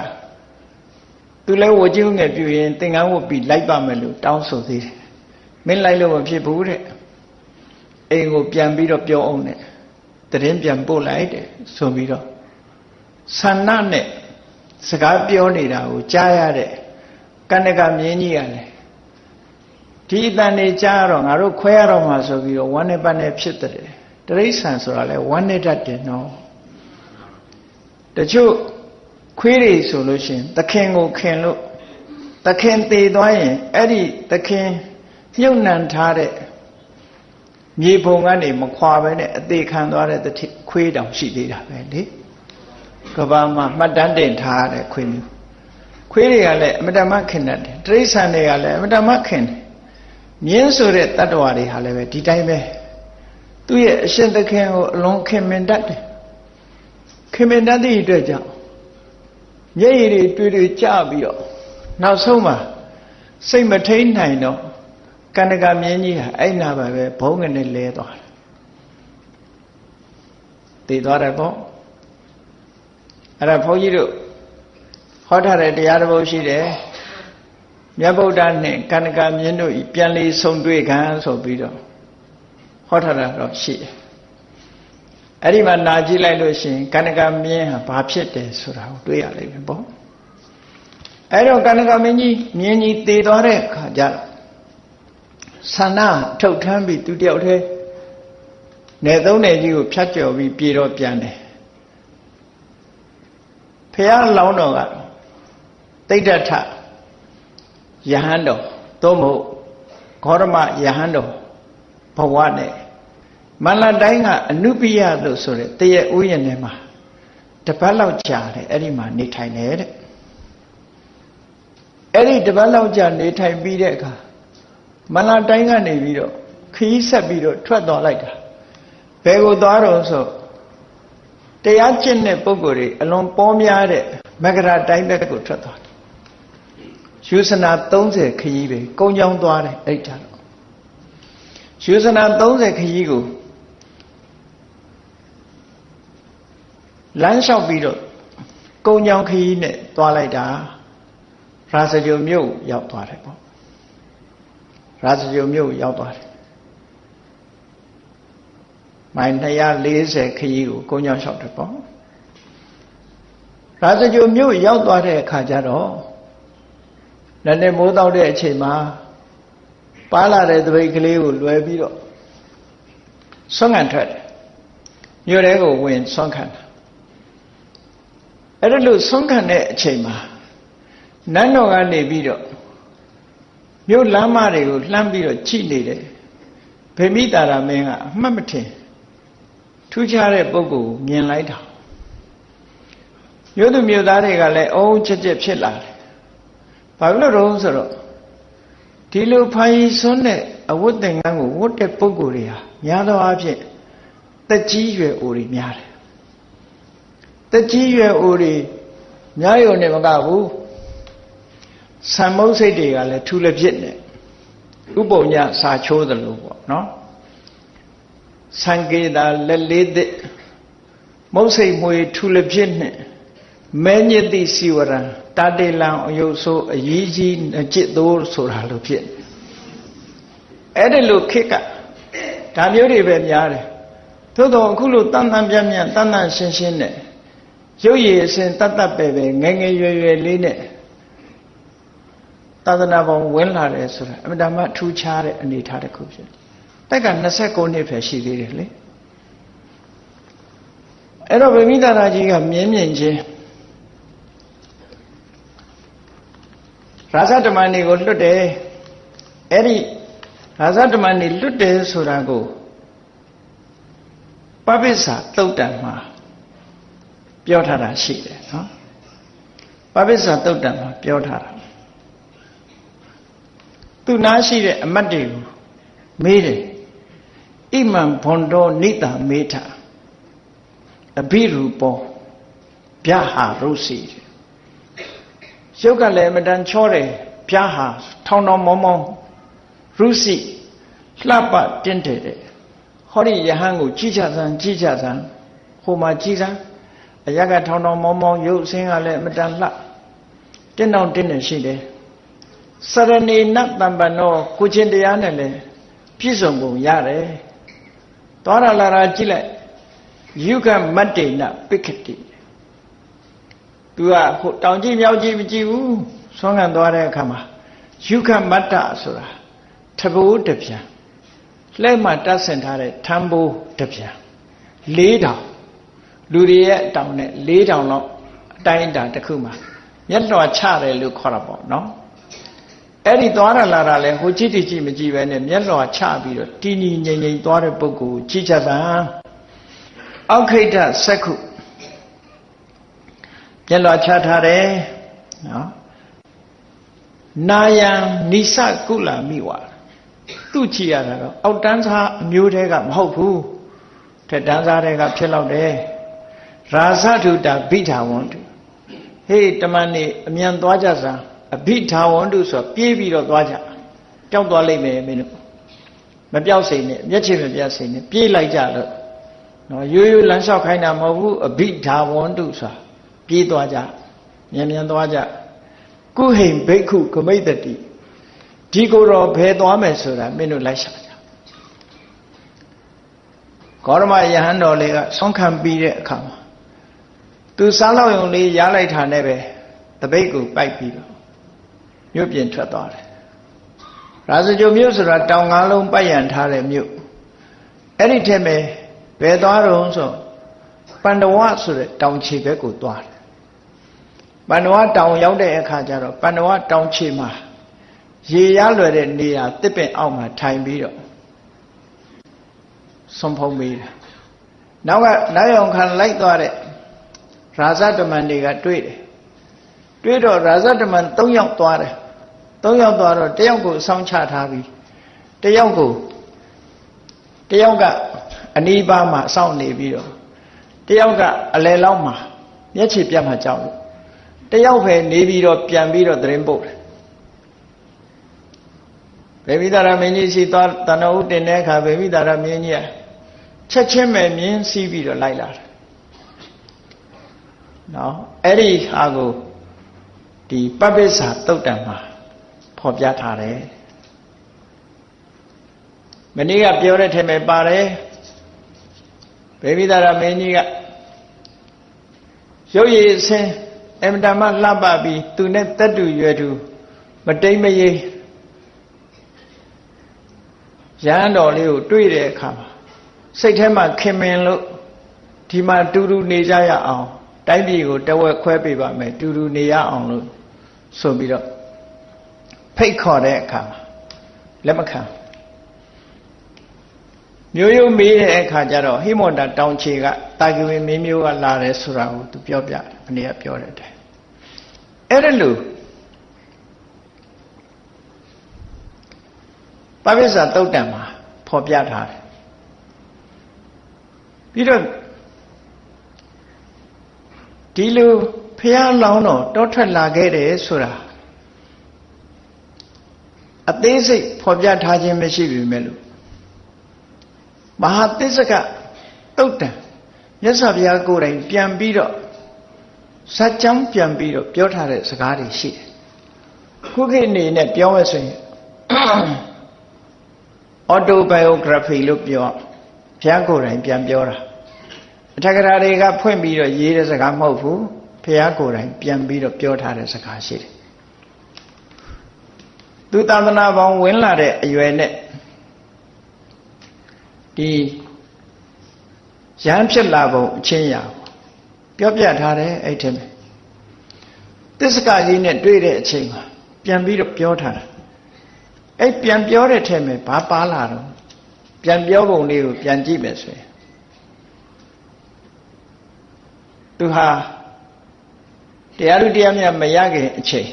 သူလည်းဝတ်ကျုံငယ်ပြုရင်သင်္ကန်းဝတ်ပြီးလိုက်ပါမယ်လို့တောင်းဆိုသေးတယ်မင်းလိုက်လို့မဖြစ်ဘူးတဲ့အိမ်ကိုပြန်ပြီးတော့ပြောအောင်တဲ့တရင်ပြန်ပို့လိုက်တဲ့ဆိုပြီးတော့ဆန္ဒနဲ့စကားပြောနေတာကိုကြားရတဲ့ကန္နကမြင်းကြီးကလည်းဒီအတန်နေကြားတော့ငါတို့ခွဲရတော့မှာဆိုပြီးတော့ဝမ်းနဲ့ပတ်နဲ့ဖြစ်တဲ့တိရစ္ဆာန်ဆိုတာလဲဝမ်းနဲ့တတ်တယ်နော်တချို့ ခွေးတွေဆိုလို့ရှိရင်သခင်ကိုခင်လို့သခင်တည်သွားရင်အဲ့ဒီသခင်ညှုပ်နှံထားတဲ့မြေပုံကနေမခွာပဲနဲ့အသေးခံသွားတဲ့ခွေးတောင်ရှိသေးတာပဲလေကဘာမှာမှတ်တမ်းတင်ထားတဲ့ခွေးမျိုးခွေးတွေကလည်းအမတမခင်တတ်တယ်တိရစ္ဆာန်တွေကလည်းအမတမခင်တယ်မြင်းဆိုတဲ့တတ္တဝါတွေဟာလည်းပဲဒီတိုင်းပဲသူ့ရဲ့အရှင်သခင်ကိုအလွန်ခင်မင်တတ်တယ်ခင်မင်တတ်တဲ့အတွက်ကြောင့်မျက်ရည်တွေတွေ့ကြပြီးတော့နောက်ဆုံးမှာစိတ်မထိန်နိုင်တော့ကန္နကမြင်းကြီးဟာအဲ့နာပါပဲဘုံကနေလဲသွားတယ်တည်သွားတယ်ပေါ့အဲ့ဒါဘုန်းကြီးတို့ဟောထားတဲ့တရားတစ်ပုဒ်ရှိတယ်မြတ်ဗုဒ္ဓနဲ့ကန္နကမြင်းတို့ဤပြန်လည်ဆုံတွေ့ခံဆိုပြီးတော့ဟောထားတာတော့ရှိတယ်အဲ့ဒီမှာနာကြည့်လိုက်လို့ရှိရင်ကန္နကမြင်းဟာဘာဖြစ်တယ်ဆိုတာကိုတွေ့ရလိမ့်မယ်ပေါ့အဲ့တော့ကန္နကမြင်းကြီးတည်သွားတဲ့အခါကျတော့ဆန္ဒထုတ်ထမ်းပြီးသူတယောက်တည်းနယ်သုံးနယ်ကြီးကိုဖြတ်ကျော်ပြီးပြေတော့ပြန်တယ်ဖះလောင်းတော်ကတိဋ္ဌထယဟန်တော်သို့မဟုတ်ဂေါရမယဟန်တော်ဘဝနဲ့မန္တတိုင်းကအနုပိယလို့ဆိုတဲ့တရဥယျာဉ်ထဲမှာတပတ်လောက်ကြာတယ်အဲ့ဒီမှာနေထိုင်တယ်တဲ့အဲ့ဒီတပတ်လောက်ကြာနေထိုင်ပြီးတဲ့အခါမန္တတိုင်းကနေပြီးတော့ခရီးဆက်ပြီးတော့ထွက်သွားလိုက်တာဘယ်ကိုသွားတော့ဆိုတရားကျင့်တဲ့ပုဂ္ဂိုလ်တွေအလွန်ပေါများတဲ့မဂရတိုင်းဘက်ကိုထွက်သွားတယ်ယူဇနာ30ခရီးပဲကုန်းချောင်းသွားတယ်အဲ့ဒါတော့ယူဇနာ30ခရီးကိုလမ်းလျှောက်ပြီးတော့ကုန်းချောင်းခရီးနဲ့သွားလိုက်တာရာဇဂိုမြို့ရောက်သွားတယ်ပေါ့ရာဇဂိုမြို့ရောက်သွားတယ်မိုင်240ခရီးကိုကုန်းချောင်းလျှောက်တယ်ပေါ့ရာဇဂိုမြို့ရောက်သွားတဲ့အခါကျတော့လည်းနဲ့မိုးတောက်တဲ့အချိန်မှာပါလာတဲ့သပိတ်ကလေးကိုလွယ်ပြီးတော့ဆွမ်းခံထွက်တယ်မြို့ထဲကိုဝင်ဆွမ်းခံတာအဲ့ဒါလို့ဆွမ်းခံတဲ့အချိန်မှာနန်းတော်ကနေပြီးတော့မြို့လမ်းမတွေကိုလှမ်းပြီးတော့ကြည့်နေတယ်ဗေမိတာရမင်းကအမှတ်မထင်ထူးခြားတဲ့ပုဂ္ဂိုလ်ကိုမြင်လိုက်တာမြို့သူမြို့သားတွေကလည်းအုံးချက်ချက်ဖြစ်လာတယ်ဘာလို့တော့ဆိုတော့ဒီလိုဖိုင်ဆွန်းတဲ့အဝတ်သင်္ကန်းကိုဝတ်တဲ့ပုဂ္ဂိုလ်တွေဟာများသောအားဖြင့်တက်ကြီးရွယ်အိုတွေများတယ်တက်ကြီးရွယ်အိုတွေများရုံနဲ့မကဘူးဆံမုတ်စိတ်တွေကလည်းထူလက်ဖြစ်နေဥပုံညစာချိုးသလိုပေါ့နော်ဆံကေတာလက်လေးသစ်မုတ်စိတ်မွေထူလက်ဖြစ်နေမဲညစ်တိစီဝရံတာတေလံအယုတ်ဆိုးအကြီးကြီးအကျစ်သိုးဆိုတာလိုဖြစ်အဲ့ဒါလိုခေတ်ကဒါမျိုးတွေပဲများတယ်သို့တော့အခုလိုတန်တန်ပြန့်ပြန့်တန်တန်ရှင်းရှင်းနဲ့ရုပ်ရည်အစဉ်တတ်တတ်ပဲပဲငယ်ငယ်ရွယ်ရွယ်လေးနဲ့သာသနာပေါ်ဝင်လာတယ်ဆိုတာအမှန်တမ်းထူးခြားတဲ့အနေအထားတစ်ခုဖြစ်တက်က29နှစ်ပဲရှိသေးတယ်လေအဲ့တော့ဗေမိတာရာကြီးကမြင်ချင်းရာဇဓမ္မဏီကိုလွတ်တယ်အဲ့ဒီရာဇဓမ္မဏီလွတ်တယ်ဆိုတာကိုပပိစ္ဆာသုတ်တံမှာပြောထားတာရှိတယ်နော်ပပိစ္ဆာသုတ်တံမှာပြောထားတာသူနားရှိတဲ့အမတ်တွေကိုမေးတယ်ဣမံဘွန်တော်နိတာမေထအဘိရူပောဗျာဟာရုစီရုပ်ကလည်းအမတန်ချောတယ်ဗျာဟာထောင်းထောင်းမောင်းမောင်းရုစီလှပတင်းတယ်တဲ့ဟောဒီယဟန်ကိုကြည်ကြစမ်းဟိုမှာကြည်စမ်းအရကထောင်းထောင်းမောင်းမောင်းရုပ်အစင်းကလည်းအမတန်လှတင်းတောင်တင်းနေရှိတယ်စရဏေနတံပနောကိုချင်းတရားနဲ့လည်းပြည့်စုံပုံရတယ်သွားရလာကြည့်လိုက်ယုကမတ္တေနပိက္ခတိသူကဟိုတောင်ကြည့်မြောက်ကြည့်မကြည့်ဘူးဆွမ်းခံသွားတဲ့အခါမှာယုကမတ္တဆိုတာထဘိုးတပြန်လှဲ့မှတတ်ဆင်ထားတဲ့ထံဘိုးတပြန်4000လူတွေရဲ့တောင်နဲ့4000လောက် တိုင်းတာတစ်ခုမှာမျက်လွှာချတယ်လို့ခေါ်တာပေါ့နော်အဲ့ဒီသွားရလာတာလဲဟိုကြည့်တည်ကြည့်မကြည့်ပဲနဲ့မျက်လွှာချပြီးတော့တီနီငိမ့်ငိမ့်သွားတဲ့ပုဂ္ဂိုလ်ကြည့်ချက်တာအောက်ခိတ္တစက္ခုမျက်လွှာချထားတယ်နော်နာယံနိစကုလမိဝါသူ့ကြည့်ရတာတော့အောက်တန်းစားအမျိုးတွေကမဟုတ်ဘူးထက်တန်းစားတွေကဖြစ်လောက်တယ်ရာဇထုတာဘိဓာဝန္တုဟေးတမန်နေအမြန်သွားကြစမ်းအဘိဓာဝန္တုဆိုပြေးပြီးတော့သွားကြပျောက်သွားလိမ့်မယ်မင်းတို့မပျောက်စိမ့်နဲ့မျက်ခြေမပြတ်စိမ့်နဲ့ပြေးလိုက်ကြတော့နော်ရိုးရိုးလမ်းလျှောက်ခိုင်းတာမဟုတ်ဘူးအဘိဓာဝန္တုဆိုပြေးသွားကြမြန်မြန်သွားကြကုဟိံဘိက္ခုဂမိတ္တိဒီကိုယ်တော်ဘယ်သွားမယ်ဆိုတာမင်းတို့လိုက်ရှာကြဂေါရမယဟန်တော်လေးကဆုံးခံပြီးတဲ့အခါမှာသူစားလောက်ယုံလေးရလိုက်တာနဲ့ပဲတပိတ်ကိုပိုက်ပြီးတော့မြို့ပြင်ထွက်သွားတယ်ရာဇဂိုမြို့ဆိုတာတောင်ငါးလုံးပတ်ရံထားတဲ့မြို့အဲ့ဒီထက်ပဲဘယ်သွားတော့ဆိုပန္ဒဝဆိုတဲ့တောင်ခြေဘက်ကိုသွားတယ်ပန္ဒဝတောင်ရောက်တဲ့အခါကျတော့ပန္ဒဝတောင်ခြေမှာရေရလွယ်တဲ့နေရာတစ်ပင်အောက်မှာထိုင်ပြီးတော့ဆုံးဖုံးပြီးတယ်နောက်ကနောက်ရောင်ခံလိုက်သွားတဲ့ရာဇဓမ္မန်တွေကတွေ့တယ်တွေ့တော့ရာဇဓမ္မန်3ယောက်သွားတယ်3ယောက်သွားတော့တယောက်ကိုစောင့်ချထားပြီးတယောက်ကအနီးပါးမှာစောင့်နေပြီးတော့တယောက်ကအလယ်လောက်မှာမျက်ခြေပြတ်မှကြောက်လို့တယောက်ပဲနေပြီးတော့ပြန်ပြီးတော့သတင်းပို့တယ်ဗေမိသာရမင်းကြီးရှိသွားတဏှုတင်တဲ့အခါဗေမိသာရမင်းကြီးကချက်ချင်းပဲမြင်းစီးပြီးတော့လိုက်လာတယ်နော်အဲ့ဒီဟာကိုဒီပပ္ပစ္ဆာသုတ်တံမှာဖော်ပြထားတယ်မနေ့ကပြောတဲ့ထဲမှာပါတယ်ဗေမိသာရမင်းကြီးကရုပ်ရည်အစင်းအမတမလှပပြီးသူနဲ့တက်တူရွယ်သူမတိမ်မယိမ်းရဟန်းတော်လေးကိုတွေ့တဲ့အခါမှာစိတ်ထဲမှာခင်မင်လို့ဒီမှာတူတူနေကြရအောင်တိုင်းပြည်ကိုတဝက်ခွဲပေးပါမယ်တူတူနေရအောင်လို့ဆိုပြီးတော့ဖိတ်ခေါ်တဲ့အခါမှာလက်မခံမျိုးရိုးမေးတဲ့အခါကျတော့ဟိမန္တာတောင်ခြေကတာဂဝေမင်းမျိုးကလာတယ်ဆိုတာကိုသူပြောပြတယ်အနည်းကပြောတယ်တဲ့အဲ့ဒါလို့ပပ္ပစ္ဆာသုတ်တံမှာဖော်ပြထားတယ်ပြီးတော့ဒီလိုဖះလောင်းတော်တောထွက်လာခဲ့တယ်ဆိုတာအသေးစိတ်ဖော်ပြထားခြင်းမရှိပြီမဲ့လို့မဟာသစ္စကသုတ်တံမြတ်စွာဘုရားကိုယ်တိုင်ပြန်ပြီးတော့ဇာတ်ကြောင်းပြန်ပြီးတော့ပြောထားတဲ့စကားတွေရှိတယ်ခုခေတ်အနေနဲ့ပြောမယ်ဆိုရင်autobiography လို့ပြောဘုရားကိုယ်တိုင်ပြန်ပြောတာအထက်ကရာတွေကဖွင့်ပြီးတော့ရေးတဲ့စကားမဟုတ်ဘူးဘုရားကိုယ်တိုင်ပြန်ပြီးတော့ပြောထားတဲ့စကားရှိတယ်သူသာသနာပေါင်းဝင်လာတဲ့အရွယ်နဲ့ဒီရဟန်းဖြစ်လာပုံအချင်းရာပြောပြထားတယ်အဲ့ထဲမှာသစ္စကကြီးနဲ့တွေ့တဲ့အချိန်မှာပြန်ပြီးတော့ပြောထားတာအဲ့ပြန်ပြောတဲ့ထဲမှာဘာပါလာတော့ပြန်ပြောပုံလေးကိုပြန်ကြည့်မယ်ဆိုရင်သူဟာတရားဥတရားမြတ်မရခင်အချိန်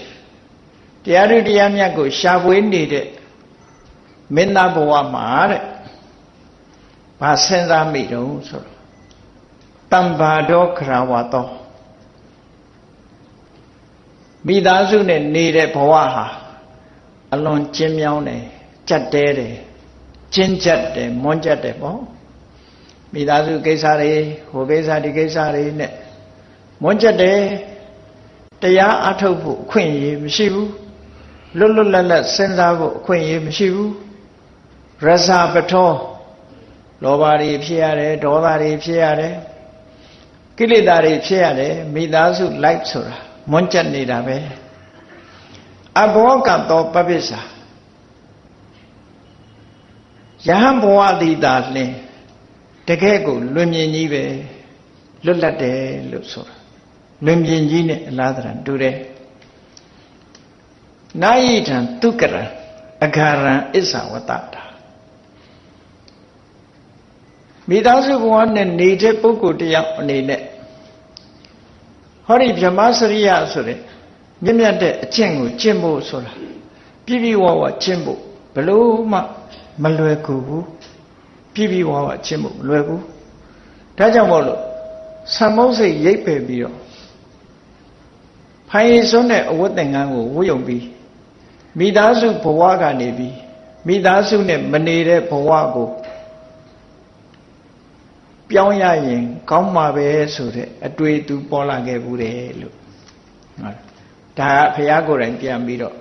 တရားဥတရားမြတ်ကိုရှာဖွေနေတဲ့မင်းသားဘဝမှာတဲ့ဘာစဉ်းစားမိတော့ဆိုတော့တမ္ဘာတော်ခရဝတောမိသားစုနဲ့နေတဲ့ဘဝဟာအလွန်ကျဉ်းမြောင်းတယ်ကြက်တဲတယ်ကျဉ်းကြက်တယ်မွန်းကြက်တယ်ပေါ့မိသားစုကိစ္စတွေဟိုကိစ္စဒီကိစ္စတွေနဲ့မွန်းကြက်တယ်တရားအထုတ်ဖို့အခွင့်အရေးမရှိဘူးလွတ်လွတ်လပ်လပ်စဉ်းစားဖို့အခွင့်အရေးမရှိဘူးရဇာပထောလောဘတွေဖြစ်ရတယ်ဒေါသတွေဖြစ်ရတယ်ကိလေသာတွေဖြစ်ရတယ်မိသားစုလိုက်ဆိုတာမွန်းကြက်နေတာပဲအဘောကတောပပ္ပစ္ဆာယဟန်ဘဝတိတာလင်းတကယ်ကိုလွင်မြင်ကြီးပဲလွတ်လပ်တယ်လို့ဆိုတာ လွင်ပြင်ကြီးနဲ့အလားတန်တူတယ်နာယိတံဒုက္ကရံအဂါရံအစ္ဆဝတ္တတာမိသားစုဘဝနဲ့နေတဲ့ပုဂ္ဂိုလ်တယောက်အနေနဲ့ဟောဒီဗြဟ္မစရိယဆိုတဲ့မြင့်မြတ်တဲ့အကျင့်ကိုကျင့်ဖို့ဆိုတာပြည့်ပြည့်ဝဝကျင့်ဖို့ဘလို့မှမလွယ်ကူဘူးပြည့်ပြည့်ဝဝကျင့်ဖို့မလွယ်ဘူးဒါကြောင့်မို့လို့ဆံမုတ်စိတ်ရိပ်ပယ်ပြီးတော့ဖိုင်ရည်စွန်းတဲ့အဝတ်သင်္ကန်းကိုဝတ်ယုံပြီးမိသားစုဘဝကနေပြီးမိသားစုနဲ့မနေတဲ့ဘဝကိုပြောင်းရရင်ကောင်းမှာပဲဆိုတဲ့အတွေ့အကြုံပေါ်လာခဲ့ဘူးတယ်လို့ဒါကဘုရားကိုယ်တိုင်ပြန်ပြီးတော့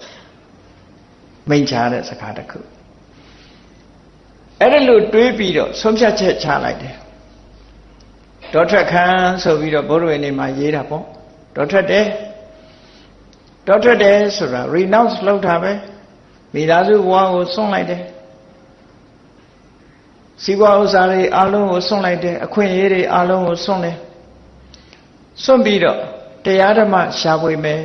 မိန့်ချတဲ့စကားတစ်ခုအဲ့ဒါလို့တွေးပြီးတော့ဆုံးဖြတ်ချက်ချလိုက်တယ်ဒေါထွက်ခန်းဆိုပြီးတော့ဘုရားဝင်နေမှာရေးတာပေါ့ဒေါထွက်တယ်ဆိုတာ renounce လုပ်တာပဲမိသားစုဘဝကိုစွန့်လိုက်တယ်စီးပွားဥစ္စာတွေအလုံးကိုစွန့်လိုက်တယ်အခွင့်အရေးတွေအလုံးကိုစွန့်တယ်စွန့်ပြီးတော့တရားဓမ္မရှာဖွေမယ်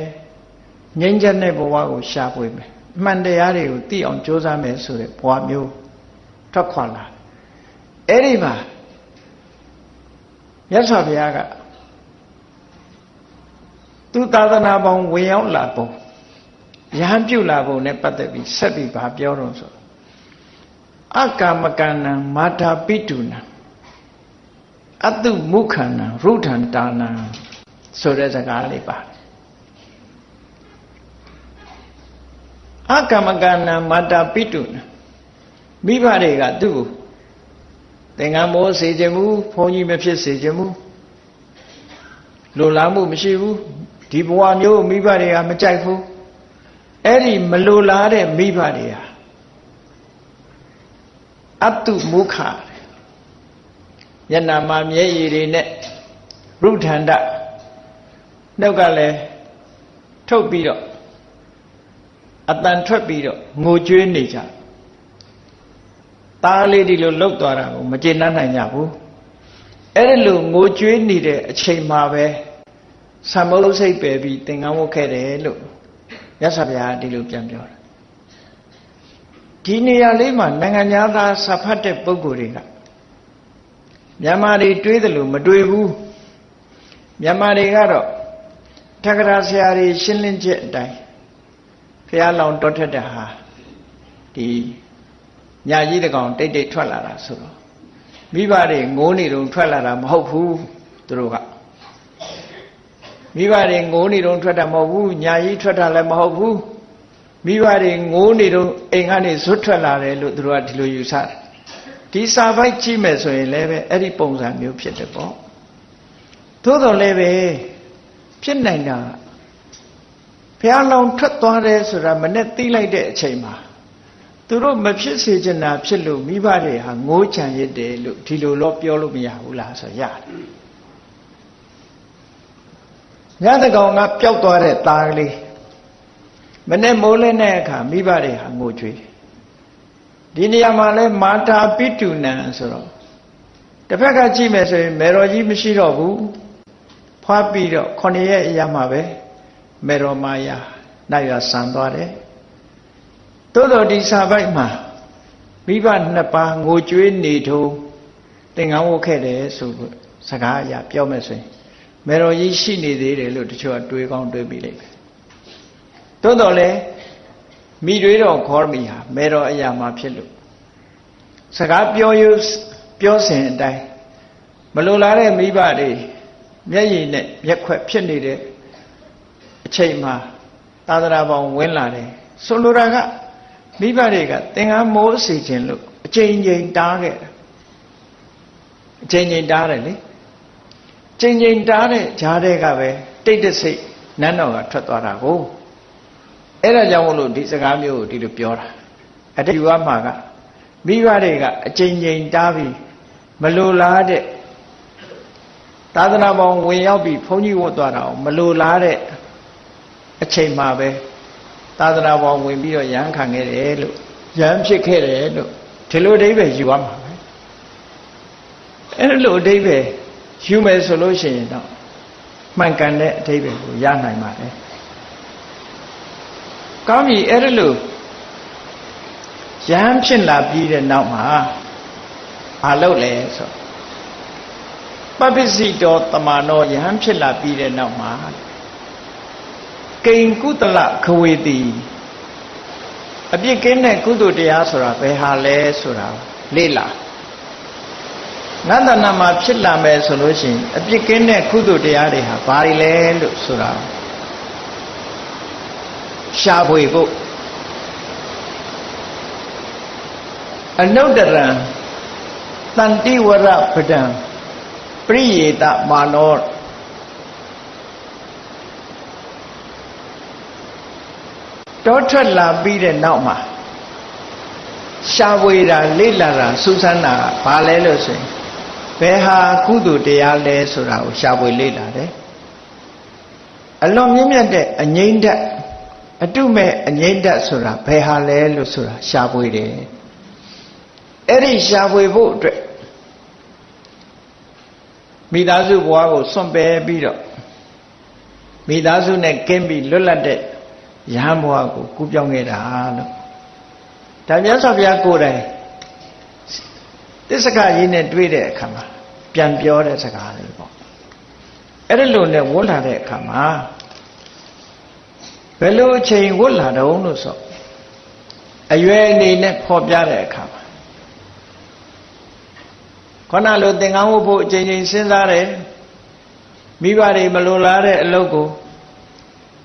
ငြိမ်းချမ်းတဲ့ဘဝကိုရှာဖွေမယ်အမှန်တရားတွေကိုသိအောင်ကြိုးစားမယ်ဆိုတဲ့ဘဝမျိုးထွက်ခွာလာအဲ့ဒီမှာမြတ်စွာဘုရားကသူသာသနာပေါင်းဝင်ရောက်လာပုံရဟန်းပြုလာပုံနဲ့ပတ်သက်ပြီးဆက်ပြီးဗာပြောတော့ဆိုအကာမကဏံမာတာပိတုနံအတုမုခန္နံရုထံတာနံဆိုတဲ့စကားလေးပါတယ်အကာမကဏံမာတာပိတုနံမိဘတွေကသူ့ကိုသင်္ကန်းမိုးစေခြင်းမူဘုန်းကြီးမဖြစ်စေခြင်းမူလိုလားမှုမရှိဘူးဒီဘဝမျိုးမိဘတွေကမကြိုက်ဘူးအဲ့ဒီမလိုလားတဲ့မိဘတွေဟာအတုမုခမျက်နှာမှာမျက်ရည်တွေနဲ့ရုထန္တနှုတ်ကလည်းထုတ်ပြီးတော့အတန်ထွက်ပြီးတော့ငိုကြွေးနေကြသားလေးဒီလိုလှုပ်သွားတာကိုမကျေနပ်နိုင်ကြဘူးအဲ့ဒီလိုငိုကြွေးနေတဲ့အချိန်မှာပဲဆံမုတ်စိတ်ပယ်ပြီးသင်္ကန်းဝတ်ခဲ့တယ်လို့မြတ်စွာဘုရားဒီလိုပြန်ပြောတာဒီနေရာလေးမှာနိုင်ငံသားစာဖတ်တဲ့ပုဂ္ဂိုလ်တွေကမြန်မာတွေတွေးတယ်လို့မတွေးဘူးမြန်မာတွေကတော့ထက္ကရာဆရာတွေရှင်းလင်းချက်အတိုင်းဘုရားလောင်တော်ထက်တဲ့ဟာဒီညာကြီးတကောင်တိတ်တိတ်ထွက်လာတာဆိုတော့မိဘတွေငိုးနေတုန်းထွက်လာတာမဟုတ်ဘူးသူတို့ကမိဘတွေငိုးနေတုန်းထွက်တာမဟုတ်ဘူးညာကြီးထွက်တာလည်းမဟုတ်ဘူးမိဘတွေငိုးနေတုန်းအိမ်ကနေဇွတ်ထွက်လာတယ်လို့သူတို့ကဒီလိုယူဆတယ်ဒီစာပိုက်ကြည့်မယ်ဆိုရင်လည်းပဲအဲ့ဒီပုံစံမျိုးဖြစ်တယ်ပေါ့သို့တော်လည်းပဲဖြစ်နိုင်တာဘုရားလောင်ထွက်သွားတယ်ဆိုတာမနဲ့သိလိုက်တဲ့အချိန်မှာသူတို့မဖြစ်စေချင်တာဖြစ်လို့မိဘတွေဟာငိုးချမ်းရစ်တယ်လို့ဒီလိုတော့ပြောလို့မရဘူးလားဆိုရတယ်ညတကောင်ကပျောက်သွားတဲ့သားကလေးမနဲ့မိုးလင်းတဲ့အခါမိဘတွေဟာငိုကြွေးဒီနေရာမှာလဲမာတာပိတုနံဆိုတော့တစ်ဖက်ကကြည့်မယ်ဆိုရင်မေတော်ကြီးမရှိတော့ဘူးဖွားပြီးတော့9ရက်အရာမှာပဲမေတော်မာယာနိုင်ရဆန်သွားတယ်သို့တော်ဒီစာပိုက်မှာမိဘနှစ်ပါးငိုကြွေးနေထုံးသင်္ကန်းဝတ်ခဲ့တယ်ဆိုလို့စကားအရာပြောမယ်ဆိုရင်မေတော်ကြီးရှိနေသေးတယ်လို့တချို့ကတွေးကောင်းတွေးပြီးလိုက်ပဲသို့တော်လည်းမိတွေးတော်ခေါ်မိဟာမေတော်အရာမှာဖြစ်လို့စကားပြောစဉ်အတိုင်းမလိုလားတဲ့မိဘတွေမျက်ရည်နဲ့မျက်ခွက်ဖြစ်နေတဲ့အချိန်မှာသာသနာပေါင်းဝင်လာတယ်ဆိုလိုတာကမိဘတွေကသင်္ကန်းမိုးစီခြင်းလို့အချိန်ချင်းတားခဲ့တယ်အချိန်ချင်းတားတယ်လေချိန်ချင်းတားတဲ့ဂျားတဲ့ကပဲတိတ်တဆိတ်နန်းတော်ကထွက်သွားတာကိုအဲ့ဒါကြောင့်မလို့ဒီစကားမျိုးကိုဒီလိုပြောတာအတ္တယူရမှာကမိဘတွေကအချိန်ချင်းတားပြီးမလိုလားတဲ့သာသနာပေါင်းဝင်ရောက်ပြီးဘုန်းကြီးဝတ်သွားတာမလိုလားတဲ့အချိန်မှာပဲသာသနာပေါင်းဝင်ပြီးတော့ရဟန်းခံခဲ့တယ်လို့ရဟန်းဖြစ်ခဲ့တယ်လို့ဒီလိုအဓိပ္ပာယ်ယူရမှာပဲအဲ့လိုအဓိပ္ပာယ်ယူမယ်ဆိုလို့ရှိရင်တော့ မှန်ကန်တဲ့အဓိပ္ပာယ်ကိုရနိုင်ပါတယ်ကောင်းပြီအဲ့ဒါလို့ယဟန်ဖြစ်လာပြီးတဲ့နောက်မှာဘာလုပ်လဲဆိုပပ္ပစိတောတမနောယဟန်ဖြစ်လာပြီးတဲ့နောက်မှာကိဉ္ကုတလခဝေတိအပြစ်ကင်းတဲ့ကုသိုလ်တရားဆိုတာဘယ်ဟာလဲဆိုတာလေ့လာငါတဏ္ဍာမှာဖြစ်လာမယ်ဆိုလို့ရှိရင်အပြစ်ကင်းတဲ့ကုသိုလ်တရားတွေဟာဘာတွေလဲလို့ဆိုတာရှာဖွေဖို့အနုတ္တရံတန်တိဝရပဒံပရိယေတမာနောတောထွက်လာပြီးတဲ့နောက်မှာရှာဖွေတာလေ့လာတာစူးစမ်းတာဘာလဲလို့ဆိုရင်ဘယ်ဟာကုသိုလ်တရားလဲဆိုတာကိုရှာဖွေလေ့လာတယ်အလွန်မြင့်မြတ်တဲ့အငြိမ့်ဓာတ်အတုမဲ့အငြိမ့်ဓာတ်ဆိုတာဘယ်ဟာလဲလို့ဆိုတာရှာဖွေတယ်အဲ့ဒီရှာဖွေဖို့အတွက်မိသားစုဘဝကိုစွန့်ပယ်ပြီးတော့မိသားစုနဲ့ကင်းပြီးလွတ်လပ်တဲ့ယဟန်ဘဝကိုကူးပြောင်းခဲ့တာလို့ဒါမြတ်စွာဘုရားကိုယ်တိုင်သစ္စကကြီးနဲ့တွေ့တဲ့အခါမှာပြန်ပြောတဲ့စကားလေးပေါ့အဲ့ဒီလိုနဲ့ဝတ်လာတဲ့အခါမှာဘယ်လိုအချိန်ဝတ်လာတုံးလို့ဆိုအရွယ်အနေနဲ့ဖော်ပြတဲ့အခါမှာခေါဏလိုသင်္ကန်းဝတ်ဖို့အချိန်ချင်းစဉ်းစားတယ်မိဘတွေမလိုလားတဲ့အလုပ်ကို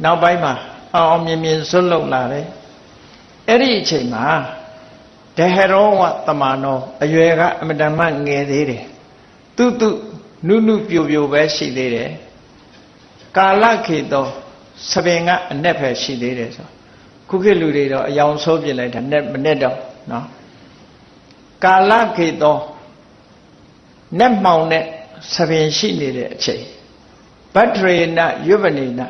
နောက်ပိုင်းမှာအောင်မြင်မြင်ဆွတ်လုပ်လာတယ်အဲ့ဒီအချိန်မှာဒဟရောဝတမနောအရွယ်ကအမတမငယ်သေးတယ်သူနုပြိုပဲရှိသေးတယ်ကာလခေတောသပင်ကအ내ပဲရှိသေးတယ်ဆိုခုခေတ်လူတွေတော့အယောင်ဆိုးပြလိုက်တာမနဲ့တော့နော်ကာလခေတော내မှောင်တဲ့သပင်ရှိနေတဲ့အချိန်ဗတ္ထရေနရွပနေန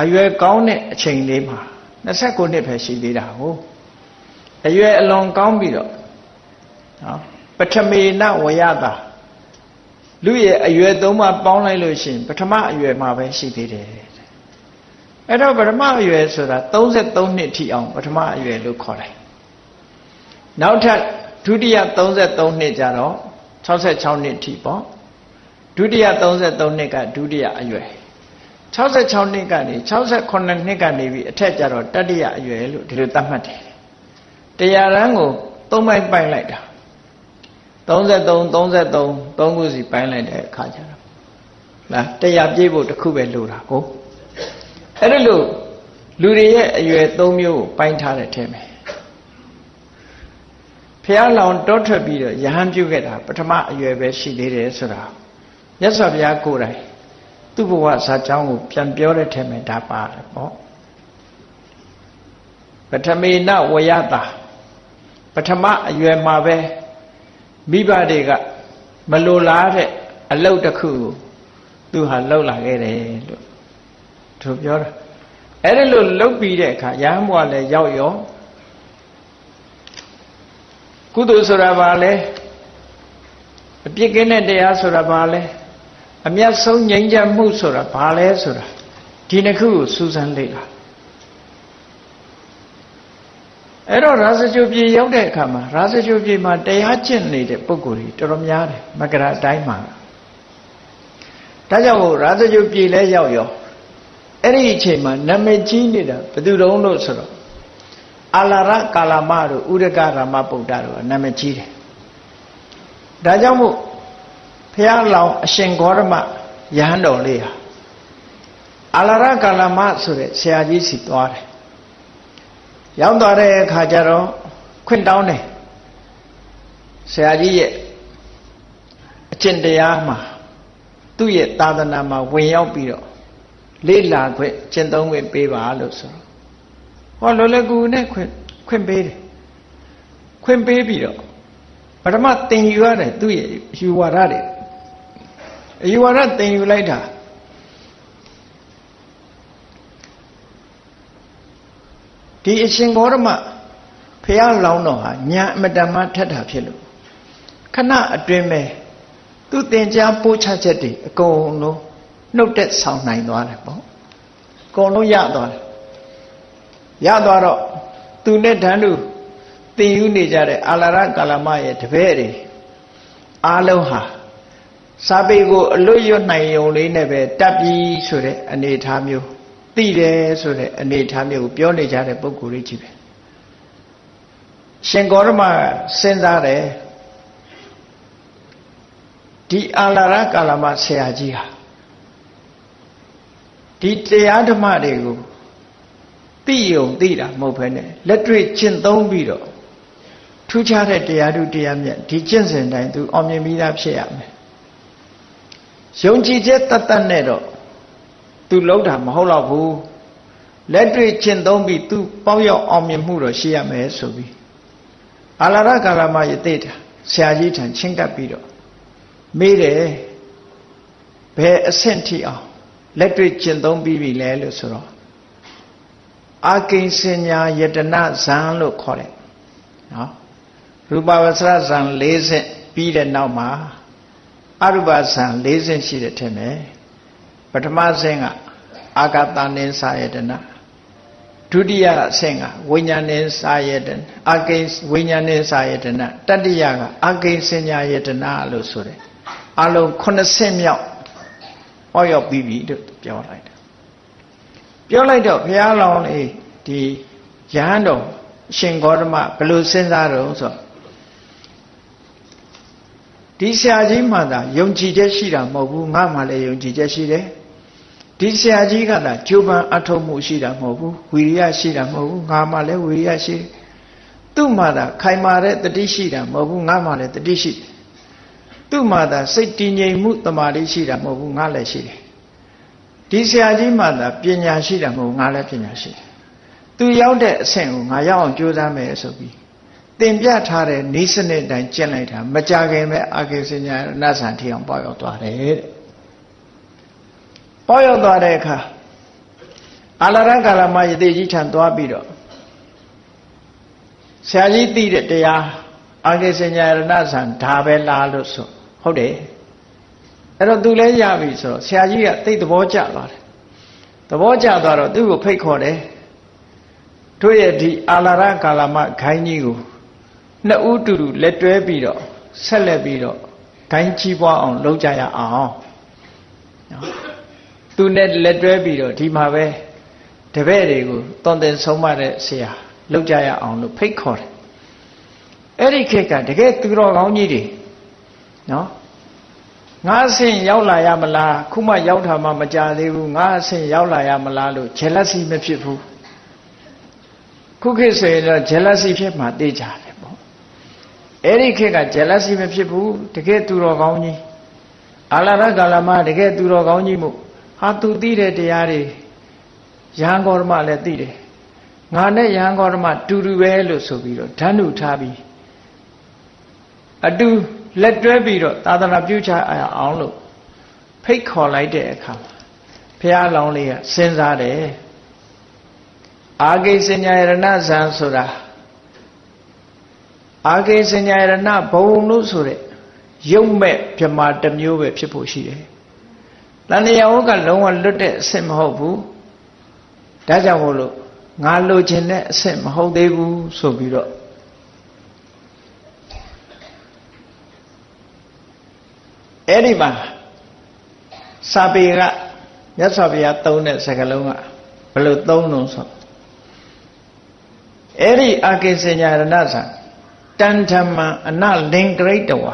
အရွယ်ကောင်းတဲ့အချိန်လေးမှာ29နှစ်ပဲရှိသေးတာဟုတ်အရွယ်အလွန်ကောင်းပြီးတော့နော်ပထမေနဝယတာလူရဲ့အရွယ်သုံးပါးပေါင်းလိုက်လို့ရှိရင်ပထမအရွယ်မှာပဲရှိသေးတယ်အဲ့တော့ပထမအရွယ်ဆိုတာ33နှစ်ထိအောင်ပထမအရွယ်လို့ခေါ်တယ်နောက်ထပ်ဒုတိယ33နှစ်ကျတော့66နှစ်ထိပေါ့ဒုတိယ33နှစ်ကဒုတိယအရွယ်66နှစ်ကနေ68နှစ်ကနေပြီးအထက်ကျတော့တတိယအရွယ်လို့ဒီလိုသတ်မှတ်တယ်တရားရန်ကို3ပိုင်းပိုင်းလိုက်တာ33ခုစီပိုင်းလိုက်တဲ့အခါကျတော့လားတရားပြည့်ဖို့တစ်ခုပဲလိုတာကိုအဲ့ဒါလို့လူတွေရဲ့အရွယ်3မျိုးကိုပိုင်းထားတဲ့ထဲမှာဖះလောင်တောထွက်ပြီးတော့ယဟန်ပြုခဲ့တာပထမအရွယ်ပဲရှိသေးတယ်ဆိုတာမြတ်စွာဘုရားကိုယ်တိုင်သူ့ဘဝဇာကြောင်းကိုပြန်ပြောတဲ့ထဲမှာဒါပါတယ်ပေါ့ပထမေနဝယတာပထမအရွယ်မှာပဲမိဘတွေကမလိုလားတဲ့အလုပ်တစ်ခုကိုသူဟာလှုပ်လာခဲ့တယ်လို့သူပြောတာအဲ့ဒါလို့လှုပ်ပြီးတဲ့အခါယဟန်ဘဝလည်းရောက်ရောကုသိုလ်ဆိုတာဘာလဲအပြစ်ကင်းတဲ့တရားဆိုတာဘာလဲအမြတ်ဆုံးငြိမ်းချမ်းမှုဆိုတာဘာလဲဆိုတာဒီနှစ်ခုကိုစူးစမ်းလေ့လာအဲ့တော့ရာဇဂုပြေရောက်တဲ့အခါမှာရာဇဂုပြေမှာတရားကျင့်နေတဲ့ပုဂ္ဂိုလ်တွေတော်တော်များတယ်မကရာတိုင်းမှာဒါကြောင့်ရာဇဂုပြေလဲရောက်ရောအဲ့ဒီအချိန်မှာနာမည်ကြီးနေတာဘယ်သူတုံးလို့ဆိုတော့အာလာရကာလမတို့ဥရကရမဗုဒ္ဓတို့နာမည်ကြီးတယ်ဒါကြောင့်မို့ဘုရားလောင်အရှင်ဂေါရမယဟန်တော်လေးဟာအာလာရကာလမဆိုတဲ့ဆရာကြီးစီသွားတယ်ရောက်သွားတဲ့အခါကျတော့ခွင့်တောင်းတယ်ဆရာကြီးရဲ့အကျင့်တရားမှာသူ့ရဲ့သာသနာမှာဝင်ရောက်ပြီးတော့လေ့လာခွင့်ကျင့်သုံးခွင့်ပေးပါလို့ဆိုတော့ဟောလောလကူနဲ့ခွင့်ပေးတယ်ခွင့်ပေးပြီးတော့ပထမသင်ယူရတယ်သူ့ရဲ့ယူဝါဒတွေယူဝါဒသင်ယူလိုက်တာဒီအရှင်ဂေါရမဖះလောင်းတော်ဟာညာအမတမထက်တာဖြစ်လို့ခဏအတွင်းပဲသူသင်ကြားပို့ချချက်တွေအကုန်လုံး နှုတ်တက်ဆောင်နိုင်သွားတယ်ပေါ့အကုန်လုံးရသွားတယ်ရသွားတော့သူနဲ့ဓာတ်တို့သင်ယူနေကြတဲ့အာလာရကာလမရဲ့တပည့်တွေအားလုံးဟာစာပေကိုအလွတ်ရွတ်နိုင်ုံလေးနဲ့ပဲတတ်ပြီးဆိုတဲ့အနေအထားမျိုးသိတယ်ဆိုတဲ့အနေအထားမျိုးကိုပြောနေကြတဲ့ပုဂ္ဂိုလ်တွေကြီးပဲရှင်ဂေါရမစဉ်းစားတယ်ဒီအာလာရကာလမဆရာကြီးဟာဒီတရားဓမ္မတွေကိုသိုံသိတာမဟုတ်ဘဲနဲ့လက်တွေ့ကျင့်သုံးပြီးတော့ထူးခြားတဲ့တရားဓုတရားမြတ်ဒီကျင့်စဉ်တိုင်းသူအောင်မြင်ပြီးသားဖြစ်ရမယ်ယုံကြည်ချက်တတ်တတ်နဲ့တော့သူလုံးတာမဟုတ်တော့ဘူးလက်တွေ့ကျင့်သုံးပြီးသူပေါက်ရောက်အောင်မြင်မှုတော့ရှိရမယ်ဆိုပြီးအာလာရကာလမယသိတာဆရာကြီးထံချင်းကပ်ပြီးတော့မေးတယ်ဘယ်အဆင့်ထိအောင်လက်တွေ့ကျင့်သုံးပြီးပြီလဲလို့ဆိုတော့အာကိဉ္စညာယတနာဇံလို့ခေါ်တယ်နော်ရူပဝဆရဇံ၄ဆင့်ပြီးတဲ့နောက်မှာအရူပဇံ၄ဆင့်ရှိတဲ့ထင်တယ်ပထမဆင့်ကအာဂတနိစာယတနာဒုတိယအဆင့်ကဝိညာဉ်နိစာယတနာအာကိဉ္ဝိညာဉ်နိစာယတနာတတိယကအာကိဉ္စညာယတနာလို့ဆိုတယ်အလုံး9ဆင့်မြောက်ဟောရောက်ပြီးပြီလို့ပြောလိုက်တယ်ပြောလိုက်တော့ဘုရားလောင်းလေးဒီယဟန်တော်ရှင်ဂေါတမဘယ်လိုစဉ်းစားတော့ဆိုဒီဆရာကြီးမှသာယုံကြည်ချက်ရှိတာမဟုတ်ဘူးငါမှလည်းယုံကြည်ချက်ရှိတယ်ဒီဆရာကြီးကသာကြိုးပမ်းအထောက်မှုရှိတာမဟုတ်ဘူးဝီရိယရှိတာမဟုတ်ဘူးငါမှလည်းဝီရိယရှိသူ့မှသာခိုင်မာတဲ့တတိရှိတာမဟုတ်ဘူးငါမှလည်းတတိရှိတယ်သူ့မှသာစိတ်တည်ငြိမ်မှုတမာတိရှိတာမဟုတ်ဘူးငါလည်းရှိတယ်ဒီဆရာကြီးမှသာပညာရှိတာမဟုတ်ငါလည်းပညာရှိတယ်သူရောက်တဲ့အဆင့်ကိုငါရောက်အောင်ကြိုးစားမယ်ဆိုပြီးသင်ပြထားတဲ့ဤစနစ်တိုင်းကျင့်လိုက်တာမကြခင်ပဲအာကိဉ္စညာနတ်ဆန်ထီအောင်ပေါရောက်သွားတယ်တဲ့ပေါရောက်သွားတဲ့အခါအာလာရကာလမယသိကြီးထံသွားပြီးတော့ဆရာကြီးသိတဲ့တရားအာကိဉ္စညာနတ်ဆန်ဒါပဲလားလို့ဆိုဟုတ်တယ်အဲ့တော့သူလည်းရပြီဆိုတော့ဆရာကြီးကသိသဘောကျသွားတယ်သဘောကျသွားတော့သူ့ကိုဖိတ်ခေါ်တယ်တို့ရဲ့ဒီအာလာရကာလမခိုင်းကြီးကိုနှစ်ဦးတူတူလက်တွဲပြီးတော့ဆက်လက်ပြီးတော့ခိုင်းကြီးပွားအောင်လုပ်ကြရအောင်နော်သူနဲ့လက်တွဲပြီးတော့ဒီမှာပဲတပည့်တွေကိုတွန်တင်ဆုံးမတဲ့ဆရာလုပ်ကြရအောင်လို့ဖိတ်ခေါ်တယ်အဲ့ဒီခေတ်ကတကယ်သူတော်ကောင်းကြီးတွေနော်ငါအဆင့်ရောက်လာရမလားခုမှရောက်တာမှမကြသေးဘူးငါအဆင့်ရောက်လာရမလားလို့ jealousy မဖြစ်ဘူးခုခေတ်ဆိုရင်တော့ jealousy ဖြစ်မှသိကြတယ်ပေါ့အဲ့ဒီခေတ်က jealousy မဖြစ်ဘူးတကယ်သူတော်ကောင်းကြီးအာလာရကာလမတကယ်သူတော်ကောင်းကြီးမို့ဟာသူသိတဲ့တရားတွေယဟန်ဂေါတမလည်းသိတယ်ငါနဲ့ယဟန်ဂေါတမတူတူပဲလို့ဆိုပြီးတော့ဓာတ်နုထားပြီးအတူလက်တွဲပြီးတော့သာသနာပြုချအောင်လို့ဖိတ်ခေါ်လိုက်တဲ့အခါဘုရားလောင်းလေးကစဉ်းစားတယ်အာကိဉ္စညာယရဏဇံဆိုတာအာကိဉ္စညာယရဏဘုံလို့ဆိုတဲ့ရုပ်မဲ့ဗြဟ္မာတစ်မျိုးပဲဖြစ်ဖို့ရှိတယ်တဏှာဝကလုံးဝလွတ်တဲ့အဆင့်မဟုတ်ဘူးဒါကြောင့်မို့လို့ငါလိုချင်တဲ့အဆင့်မဟုတ်သေးဘူးဆိုပြီးတော့အဲ့ဒီမှာစာပေကမြတ်စွာဘုရားသုံးတဲ့စကားလုံးကဘယ်လိုသုံးလို့ဆိုအဲ့ဒီအာကိဉ္စညာရဏဇံတန်ဓမ္မအနလင်္ကရိတဝါ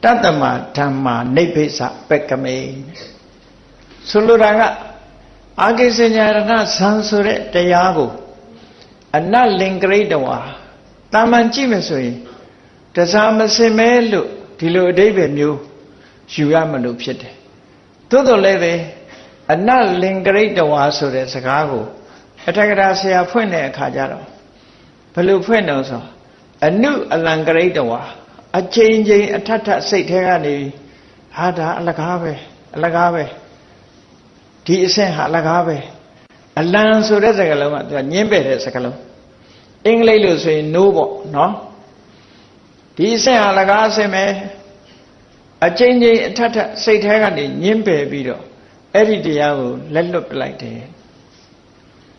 တတ္တမဓမ္မာနိဗ္ဗိစပက္ကမေဆိုလိုတာကအာကိဉ္စညာရဏဇံဆိုတဲ့တရားကိုအနလင်္ကရိတဝါတာမန်ကြည့်မယ်ဆိုရင်တစားမစင်မဲလို့ဒီလိုအဓိပ္ပာယ်မျိုးယူရမလို့ဖြစ်တယ်သို့တော်လည်းပဲအနလင်္ကရိတဝါဆိုတဲ့စကားကိုအထက်ကရာဆရာဖွင့်တဲ့အခါကျတော့ဘယ်လိုဖွင့်တော့ဆိုအနုအလံကရိတဝါအချိန်ချင်းအထက်ထစိတ်ထဲကနေဟာဒါအလကားပဲအလကားပဲဒီအဆင့်ဟာအလကားပဲအလံဆိုတဲ့စကားလုံးကသူကညင်းပယ်တဲ့စကားလုံးအင်္ဂလိပ်လို့ဆိုရင် no ပေါ့နော်ဒီအဆင့်ဟာအလကားအဆင့်ပဲအချိန်ချင်းအထက်ထစိတ်ထဲကနေညင်းပယ်ပြီးတော့ အဲ့ဒီတရားကိုလက်လွတ်ပလိုက်တယ်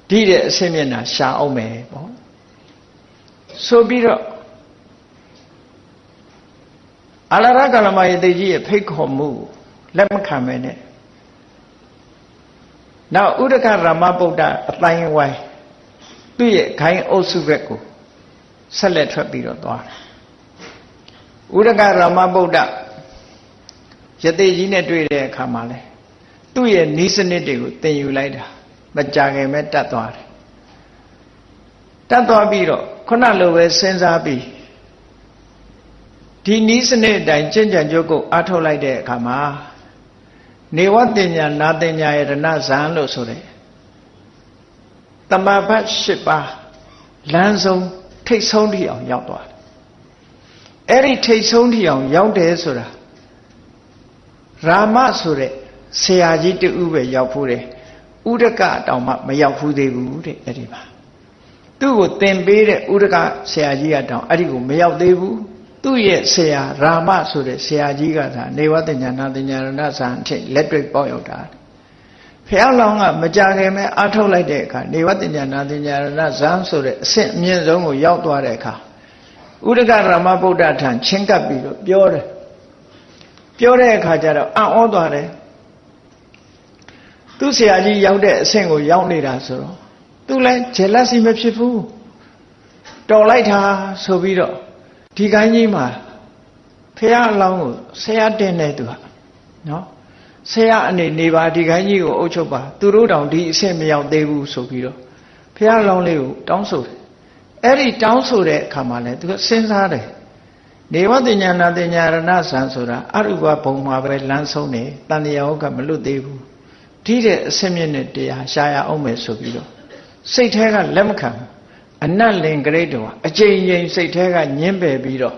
ဒီတဲ့အဆင့်မျက်နှာရှာအောင်မယ်ပေါ့ဆိုပြီးတော့အလာရကလမယေတိကြီးရဲ့ဖိတ်ခေါ်မှုလက်မခံမဲနဲ့နောက်ဥဒကရမဗုဒ္ဓအတိုင်းဝိုင်းသူ့ရဲ့ခိုင်းအုပ်စုဘက်ကိုဆက်လက်ထွက်ပြီးတော့သွားတယ်ဥဒကရမဗုဒ္ဓယတိကြီးနဲ့တွေ့တဲ့အခါမှာလဲသူ့ရဲ့နီးစနစ်တွေကိုသင်ယူလိုက်တာမကြခင်ပဲတတ်သွားတယ်တတ်သွားပြီးတော့ခုနလိုပဲစဉ်းစားပြီးဒီနီးစနစ်အတိုင်းကျင့်ကြံကြုတ်ကိုအားထုတ်လိုက်တဲ့အခါမှာနေဝတင်ညာနာတင်ညာယရဏဇံလို့ဆိုတဲ့တမဘတ်၈ပါးလမ်းဆုံးထိတ်ဆုံးထိအောင်ရောက်သွားတယ်အဲ့ဒီထိတ်ဆုံးထိအောင်ရောက်တယ်ဆိုတာရာမဆိုတဲ့ဆရာကြီးတူပဲရောက်ဖို့တယ်ဥဒကတောင်မှမရောက်ဘူးသေးဘူးတဲ့အဲ့ဒီမှာသူ့ကိုသင်ပေးတဲ့ဥဒကဆရာကြီးကတောင်အဲ့ဒီကိုမရောက်သေးဘူးသူ့ရဲ့ဆရာရာမဆိုတဲ့ဆရာကြီးကသာနေဝတ္တညာနာတညာရဏဇံအထိလက်တွေ့ပေါက်ရောက်တာဖះလောင်းကမကြခင်မဲ့အထုတ်လိုက်တဲ့အခါနေဝတ္တညာနာတညာရဏဇံဆိုတဲ့အဆင့်အမြင့်ဆုံးကိုရောက်သွားတဲ့အခါဥဒကရမဗုဒ္ဓထံချင်းကပ်ပြီးတော့ပြောတယ်ပြောတဲ့အခါကျတော့အံ့ဩသွားတယ်သူ့ဆရာကြီးရောက်တဲ့အဆင့်ကိုရောက်နေတာဆိုတော့သူလည်းဂျယ်လတ်စီမဖြစ်ဘူးတော်လိုက်တာဆိုပြီးတော့ဒီကိုင်းကြီးမှာဖះအလောင်းကိုဆရာတင်နေသူဟာနော်ဆရာအနေနေပါဒီကိုင်းကြီးကိုအုပ်ချုပ်ပါသူတို့တောင်ဒီအဆင့်မရောက်သေးဘူးဆိုပြီးတော့ဖះအလောင်းလေးကိုတောင်းဆိုတယ်အဲ့ဒီတောင်းဆိုတဲ့အခါမှာလည်းသူကစဉ်းစားတယ်နေဝတ္တညာနာတညာရဏဇံဆိုတာအရူပဘုံမှာပဲလမ်းဆုံးနေတန်တရားဟုတ်ကမလွတ်သေးဘူးဒီတဲ့အဆင့်မြင့်တဲ့တရားရှားရအောင်မယ်ဆိုပြီးတော့စိတ်แท้ကလက်မခံအနတ်လင်ဂရိတ်တော်အကျဉ်းချင်းစိတ်แท้ကညှင်းပယ်ပြီးတော့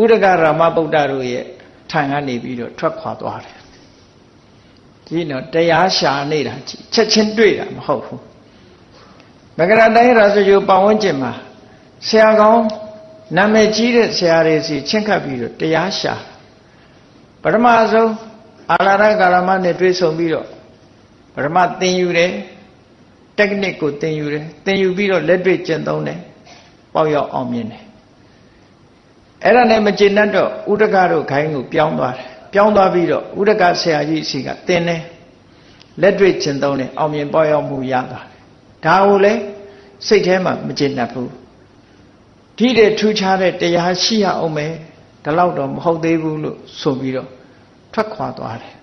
ဥဒကရမဗုဒ္ဓတို့ရဲ့ထံကနေပြီးတော့ထွက်ခွာသွားတယ်ဒီတော့တရားရှာနေတာချက်ချင်းတွေ့တာမဟုတ်ဘူးမကရတိုင်းရာဇဂိုပတ်ဝန်းကျင်မှာဆရာကောင်းနာမည်ကြီးတဲ့ဆရာတွေစီချင်းခတ်ပြီးတော့တရားရှာပထမဆုံးအာလာရကာလမနဲ့တွေ့ဆုံပြီးတော့ပထမသင်ယူတယ်technique ကိုသင်ယူတယ်သင်ယူပြီးတော့လက်တွေ့ကျင့်သုံးတယ်ပေါက်ရောက်အောင်မြင်တယ်အဲ့ဒါနဲ့မကျေနပ်တော့ဥဒကတို့ခိုင်းကိုပြောင်းသွားတယ်ပြောင်းသွားပြီးတော့ဥဒကဆရာကြီးစီကသင်တယ်လက်တွေ့ကျင့်သုံးတယ်အောင်မြင်ပေါက်ရောက်မှုရသွားတယ်ဒါကိုလည်းစိတ်ထဲမှာမကျေနပ်ဘူးဒီတဲ့ထူးခြားတဲ့တရားရှိရအောင်မယ်ဒီလောက်တော့မဟုတ်သေးဘူးလို့ဆိုပြီးတော့ထွက်ခွာသွားတယ်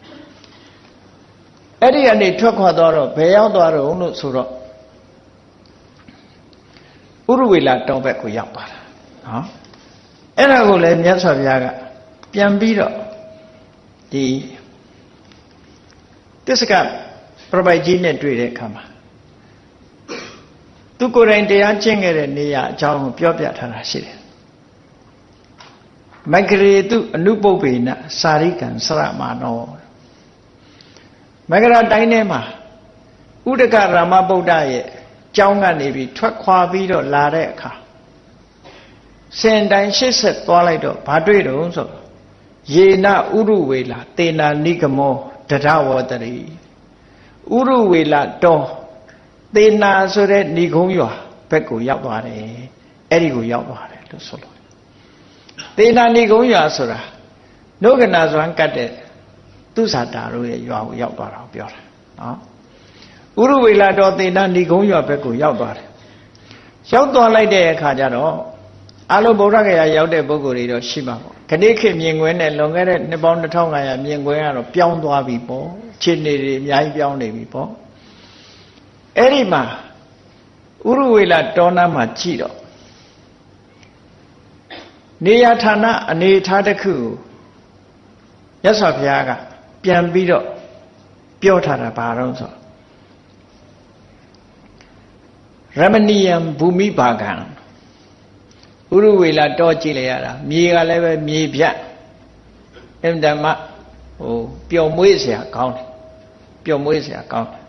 အဲ့ဒီကနေထွက်ခွာသွားတော့ဘယ်ရောက်သွားတော့လို့ဆိုတော့ဥရဝေလာတောင်ဘက်ကိုရောက်သွားတာနော်အဲ့ဒါကိုလည်းမြတ်စွာဘုရားကပြန်ပြီးတော့ဒီတစ္ဆကပြပိုက်ကြီးနဲ့တွေ့တဲ့အခါမှာသူကိုယ်တိုင်တရားကျင့်ခဲ့တဲ့နေရာအကြောင်းကိုပြောပြထားတာရှိတယ်မဂရေတုအနုပုပ္ပေနစာရိကံစရမနောမဂရတိုင်းထဲမှာဥဒကရမဗုဒ္ဓရဲ့ကျောင်းကနေပြီးထွက်ခွာပြီးတော့လာတဲ့အခါစင်တိုင်းရှစ်ဆက်သွားလိုက်တော့ဘာတွေ့တော့ဆိုယေနဥရဝေလာတေနာနိဂမောတထဝတရိဥရဝေလာတောသေနာဆိုတဲ့ဏိဂုံးရွာဘက်ကိုရောက်သွားတယ်အဲ့ဒီကိုရောက်သွားတယ်လို့ဆိုလို့သေနာဏိဂုံးရွာဆိုတာနုကနာဇွမ်းကတ်တဲ့သူဇာတာတို့ရဲ့ရွာကိုရောက်သွားတာကိုပြောတာနော်ဥရဝေလာတော်သေနာဏိဂုံးရွာဘက်ကိုရောက်သွားတယ်ရောက်သွားလိုက်တဲ့အခါကျတော့အလုံးဗုဒ္ဓဂယာရောက်တဲ့ပုဂ္ဂိုလ်တွေတော့ရှိမှာပေါ့ခဏခေတ်မြင်ကွင်းနဲ့လွန်ခဲ့တဲ့နှစ်ပေါင်း2500မြင်ကွင်းကတော့ပြောင်းသွားပြီပေါ့ခြေနေတွေအများကြီးပြောင်းနေပြီပေါ့အဲ့ဒီမှာဥရဝေလာတောနာမှာကြည့်တော့နေရဌာနအနေထားတစ်ခုကိုမြတ်စွာဘုရားကပြန်ပြီးတော့ပြောထားတာဘာတော့ဆိုရမဏီယံဘူမိဘာကံဥရဝေလာတောကြည့်လိုက်ရတာမြေကလည်းပဲမြေပြတ်အင်တမပျော်မွေးเสียကောင်းတယ်ပျော်မွေးเสียကောင်းတယ်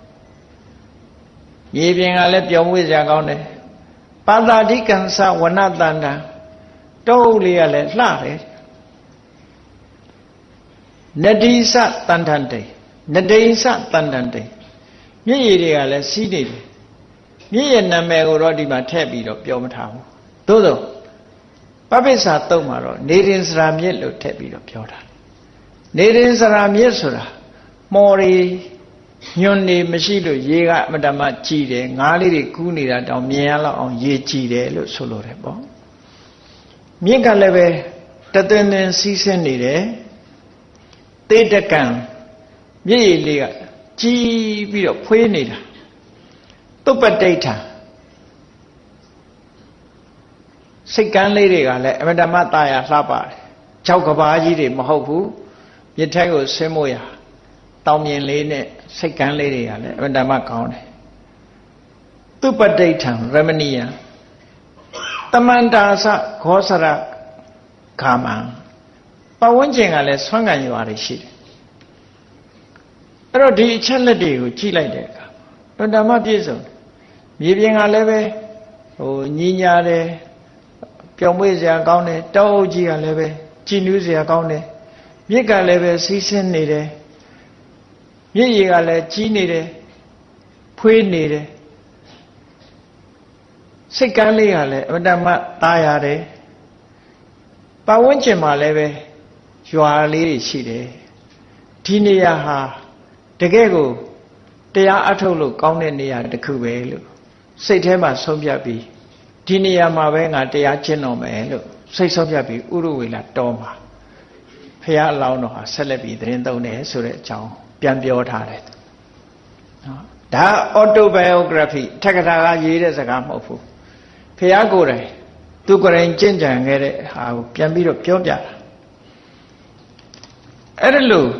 မြေပြင်ကလည်းပျော်မွေးเสียကောင်းတယ်ပါတာဓိကံသဝနတန္တံတောအုပ်လေးကလည်းလှတယ်နတိစတန်ထန်တေ နဒိဉ္စတန်တန်တေမြစ်ရည်တွေကလည်းစီးနေတယ်မြစ်ရည်နာမည်ကိုတော့ဒီမှာထည့်ပြီးတော့ပြောမထားဘူးသို့သောပပိစ္ဆာတုံးမှာတော့နေရင်စရာမြစ်လို့ထည့်ပြီးတော့ပြောတာနေရင်စရာမြစ်ဆိုတာမော်ရီညွန်နေမရှိလို့ရေကအမတမကြည်တယ်ငါးလေးတွေကူးနေတာတောင်မြင်ရလောက်အောင်ရေကြည်တယ်လို့ဆိုလိုတယ်ပေါ့မြစ်ကလည်းပဲတသွင်းသွင်းစီးဆင်းနေတယ်တေတကံမြစ်ရည်လေးကကြီးပြီးတော့ဖွေးနေတာတုပ္ပတိဋ္ဌာစိတ်ကန်းလေးတွေကလည်းအမတမตายလှပတယ်၆ကဘာကြီးတွေမဟုတ်ဘူးမြစ်ထက်ကိုဆင်းမို့ရတောင်မြင်လေးနဲ့စိတ်ကန်းလေးတွေကလည်းအမတမကောင်းတယ်တုပ္ပတိဋ္ဌံရမဏီယတမန္တာသခောစရခါမံပဝန်းကျင်ကလည်းဆွမ်းခံရွာတွေရှိတယ်အဲ့တော့ဒီအချက်လက်တွေကိုကြည့်လိုက်တဲ့အခါအမတမပြည့်စုံမြေပြင်ကလည်းပဲညီညာတယ်ပျော်မွေ့စရာကောင်းတယ်တောအုပ်ကြီးကလည်းပဲကြည်နူးစရာကောင်းတယ်မြစ်ကလည်းပဲစီးဆင်းနေတယ်မြစ်ရေကလည်းကြီးနေတယ်ဖွေးနေတယ်စိတ်ကန်းလေးကလည်းအမတမသားရတယ်ပတ်ဝန်းကျင်မှာလည်းပဲရွာလေးတွေရှိတယ်ဒီနေရာဟာတကယ်ကိုတရားအထုတ်လို့ကောင်းတဲ့နေရာတစ်ခုပဲလို့စိတ်ထဲမှာဆုံးဖြတ်ပြီးဒီနေရာမှာပဲငါတရားကျင့်တော်မယ်လို့စိတ်ဆုံးဖြတ်ပြီးဥရဝေလတော်မှာဖရာအလောင်းတော်ဟာဆက်လက်ပြီးသတင်းသုံးတယ်ဆိုတဲ့အကြောင်းပြန်ပြောထားတယ်နော်ဒါ autobiography ထက်ကထာကရေးတဲ့စကားမဟုတ်ဘူးဖရာကိုယ်တိုင်သူကိုယ်တိုင်ကျင့်ကြံခဲ့တဲ့ဟာကိုပြန်ပြီးတော့ပြောပြတာအဲ့ဒါလို့